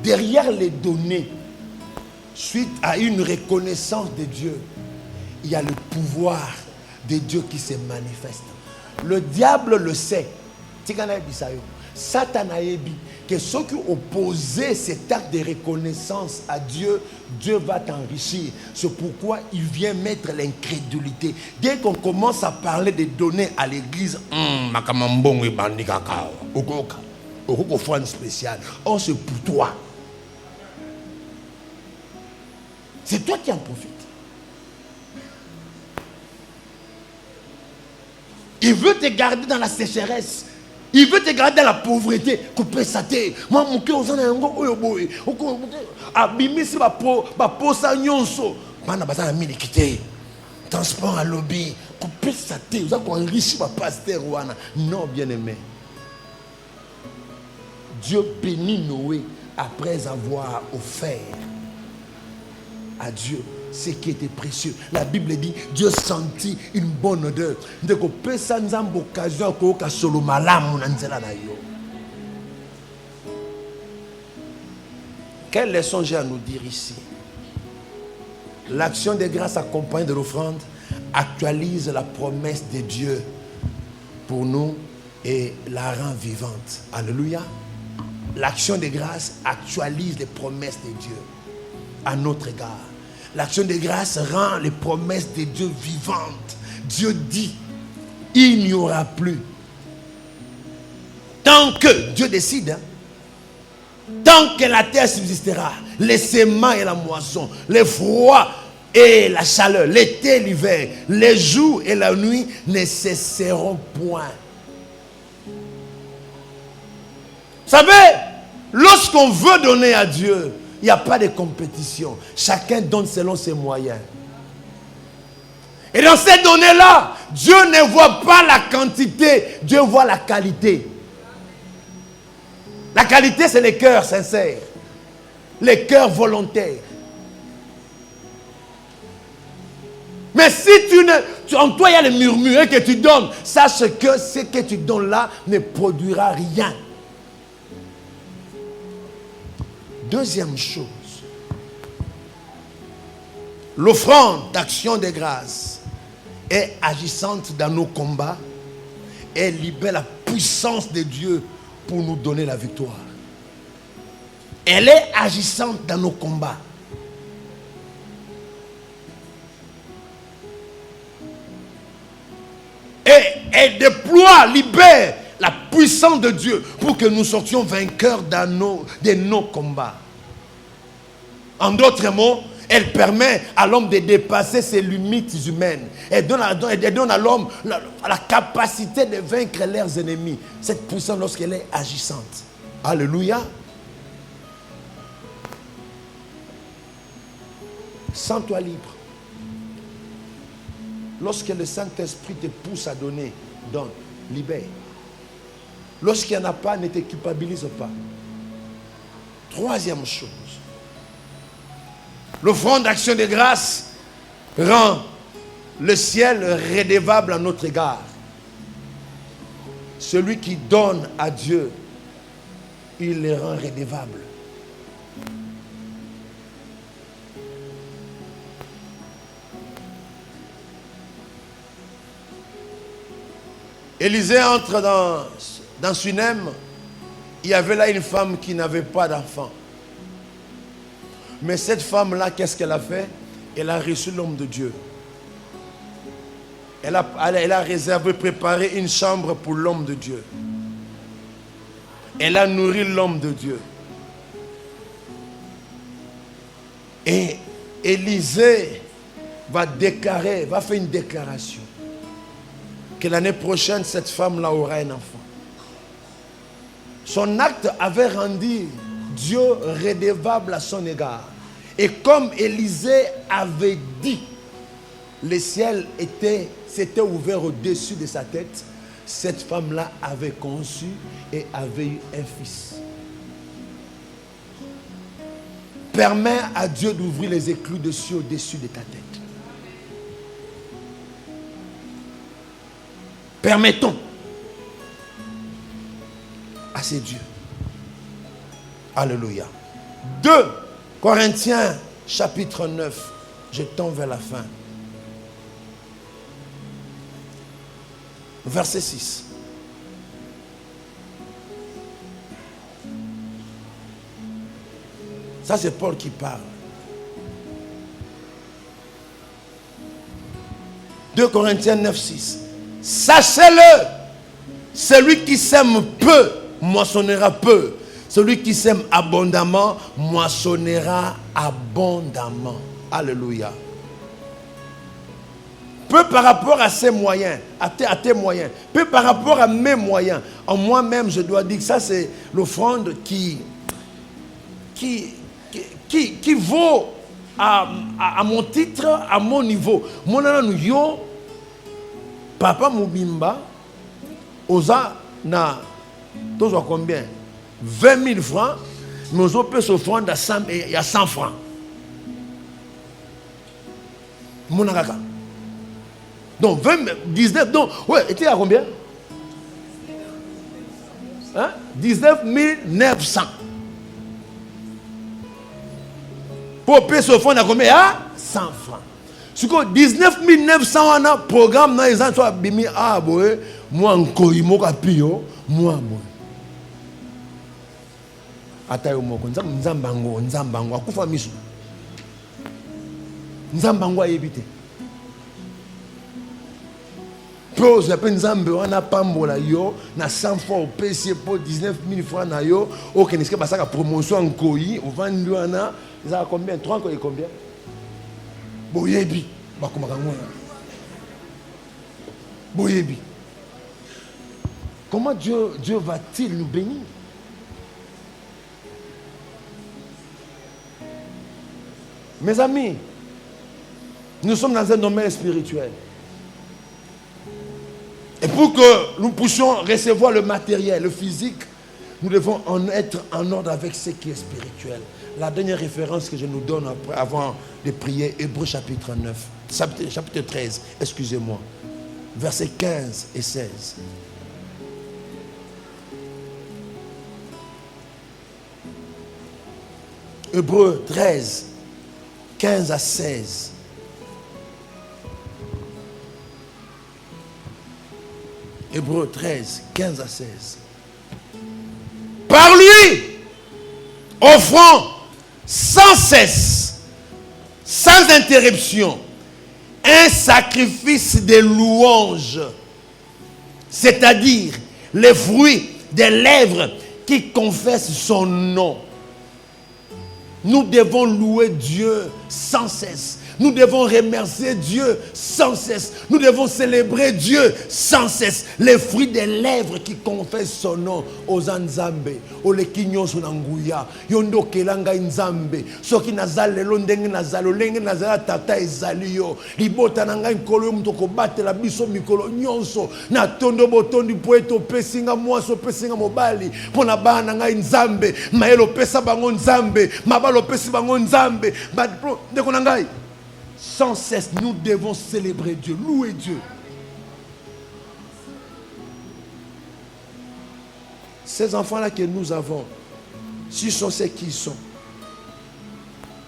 Derrière les données, suite à une reconnaissance de Dieu, il y a le pouvoir de Dieu qui se manifeste. Le diable le sait. Satan a dit que ceux qui opposaient cet acte de reconnaissance à Dieu, Dieu va t'enrichir. C'est pourquoi il vient mettre l'incrédulité. Dès qu'on commence à parler de données à l'église, spécial. Oh, c'est pour toi. C'est toi qui en profites. Il veut te garder dans la sécheresse. Il veut te garder dans la pauvreté. Couper sa tête. Moi, mon cœur, on a un gros oyoboy. Abimisi va posa nyonso. Bana bazana milikité. Transport à lobby. Couper sa tête. Vous avez enrichi ma pasteur. Non, bien-aimé. Dieu bénit Noé après avoir offert à Dieu ce qui était précieux. La Bible dit, Dieu sentit une bonne odeur. Quelle leçon j'ai à nous dire ici? L'action de grâce accompagnée de l'offrande actualise la promesse de Dieu pour nous et la rend vivante. Alléluia. L'action de grâce actualise les promesses de Dieu à notre égard. L'action de grâce rend les promesses de Dieu vivantes. Dieu dit, il n'y aura plus. Tant que Dieu décide, tant que la terre subsistera, les semences et la moisson, le froid et la chaleur, l'été et l'hiver, les jours et la nuit ne cesseront point. Vous savez, lorsqu'on veut donner à Dieu, il n'y a pas de compétition. Chacun donne selon ses moyens. Et dans ces données-là, Dieu ne voit pas la quantité, Dieu voit la qualité. La qualité, c'est les cœurs sincères, les cœurs volontaires. Mais si en toi il y a le murmure et que tu donnes, sache que ce que tu donnes là ne produira rien. Deuxième chose, l'offrande d'action de grâce est agissante dans nos combats et libère la puissance de Dieu pour nous donner la victoire. Elle est agissante dans nos combats. Et elle déploie, libère la puissance de Dieu pour que nous sortions vainqueurs de nos combats. En d'autres mots, elle permet à l'homme de dépasser ses limites humaines. Elle donne à l'homme la capacité de vaincre leurs ennemis. Cette puissance lorsqu'elle est agissante. Alléluia. Sens-toi libre. Lorsque le Saint-Esprit te pousse à donner, donne, libère. Lorsqu'il n'y en a pas, ne te culpabilise pas. Troisième chose. L'offrande d'action de grâce rend le ciel redevable à notre égard. Celui qui donne à Dieu, il le rend redevable. Élisée entre dans Sunem. Il y avait là une femme qui n'avait pas d'enfant. Mais cette femme-là, qu'est-ce qu'elle a fait? Elle a reçu l'homme de Dieu. Elle a réservé, préparé une chambre pour l'homme de Dieu. Elle a nourri l'homme de Dieu. Et Élisée va faire une déclaration que l'année prochaine, cette femme-là aura un enfant. Son acte avait rendu Dieu redevable à son égard. Et comme Élisée avait dit, le ciel s'était ouvert au-dessus de sa tête. Cette femme-là avait conçu et avait eu un fils. Permets à Dieu d'ouvrir les éclus de cieux au-dessus de ta tête. Permettons à ces dieux. Alléluia. 2 Corinthiens chapitre 9. Je tends vers la fin. Verset 6. Ça, c'est Paul qui parle. 2 Corinthiens 9, 6. Sachez-le, celui qui sème peu, moissonnera peu. Celui qui sème abondamment, moissonnera abondamment. Alléluia. Peu par rapport à ses moyens, à tes moyens, peu par rapport à mes moyens. En moi-même, je dois dire que ça, c'est l'offrande qui vaut à mon titre, à mon niveau. Mon ananou yo, papa Moubimba, osa na, tu vois combien? 20 000 francs, mais on peut s'offrande à 100 francs. Mon akaka. Donc 19, donc, ouais, était à combien? Hein? 19 900. Pour payer ce fonds, on a combien? À 100 francs. Ce que 19 900, on a programme dans les ans, bimi ah boy, moi encore, il m'a pio, moi. Atayo moko, nzambango, akufa misu. Nzambango ayebite. Pose appelle Nzambe on a pambola yo na 100 fois au PC pour 19 000 francs na yo OK n'est-ce que pas ça la promotion en koi au vendu ana ça combien 3 quoi combien boyebi bakoma kangona boyebi comment Dieu va-t-il nous bénir? Mes amis, nous sommes dans un domaine spirituel. Et pour que nous puissions recevoir le matériel, le physique, nous devons en être en ordre avec ce qui est spirituel. La dernière référence que je nous donne avant de prier, Hébreux chapitre 9, chapitre 13, excusez-moi, versets 15 et 16. Hébreux 13, 15 à 16. Hébreux 13, 15 à 16. Par lui, offrant sans cesse, sans interruption, un sacrifice de louange, c'est-à-dire les fruits des lèvres qui confessent son nom. Nous devons louer Dieu sans cesse. Nous devons remercier Dieu sans cesse. Nous devons célébrer Dieu sans cesse. Les fruits des lèvres qui confessent son nom aux Nzambe, aux lekinyo sonanguya, yondo kelanga Nzambe, soki nazale londenge nazalo lenge nazala tata ezalio, libota nanga nkolo mutoko batela biso mikolo nyonso, na tondo botondi poeto pesinga mwaso pesinga mobali, pona bana nanga Nzambe, maelo pesa bango Nzambe, mabalo pesi bango Nzambe, ndeko nangai. Sans cesse, nous devons célébrer Dieu, louer Dieu. Ces enfants-là que nous avons, s'ils sont ce qu'ils sont,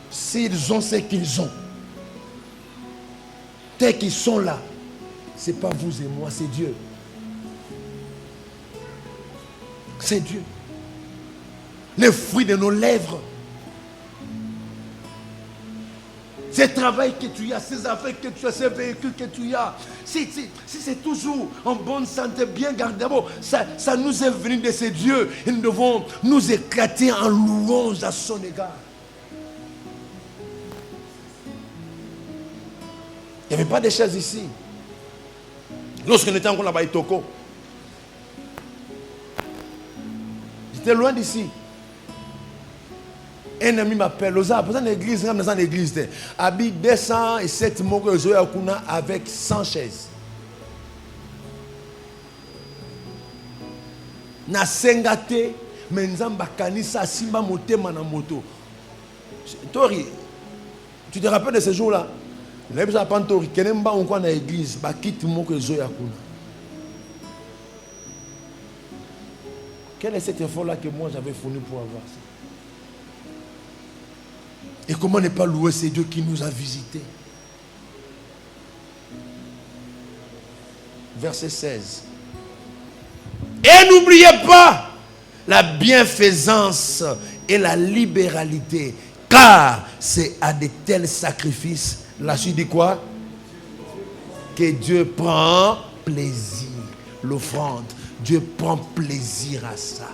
s'ils ont ce qu'ils ont, tels qu'ils sont là, ce n'est pas vous et moi, c'est Dieu. C'est Dieu. Les fruits de nos lèvres. Ces travail que tu as, ces affaires que tu as, ces véhicules que tu as, si c'est toujours en bonne santé, bien gardé, d'abord, ça nous est venu de ces dieux et nous devons nous éclater en louange à son égard. Il n'y avait pas de chaises ici. Lorsqu'on était encore là-bas à Itoko, j'étais loin d'ici. Un ami m'appelle, dans l'église, dans l'église, habite 207 mots avec 100 chaises. Na sengate, mais nzamba kanisa simba motema na moto. Tori, tu te rappelles de ce jour-là? Les gens appellent Tori, kenemba on dans l'église, ba quitte moko zoya kuna. Quel est cet effort-là que moi j'avais fourni pour avoir ça? Et comment ne pas louer ces Dieu qui nous a visités? Verset 16. Et n'oubliez pas la bienfaisance et la libéralité, car c'est à de tels sacrifices, la suite dit quoi? Que Dieu prend plaisir. L'offrande, Dieu prend plaisir à ça.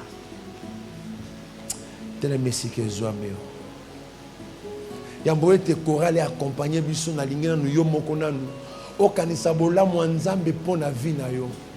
Tel est Messie que je yambo ete chorale accompagner biso na lingena nous yo moko nanu okanisa bolamu nzambe pona vie na yo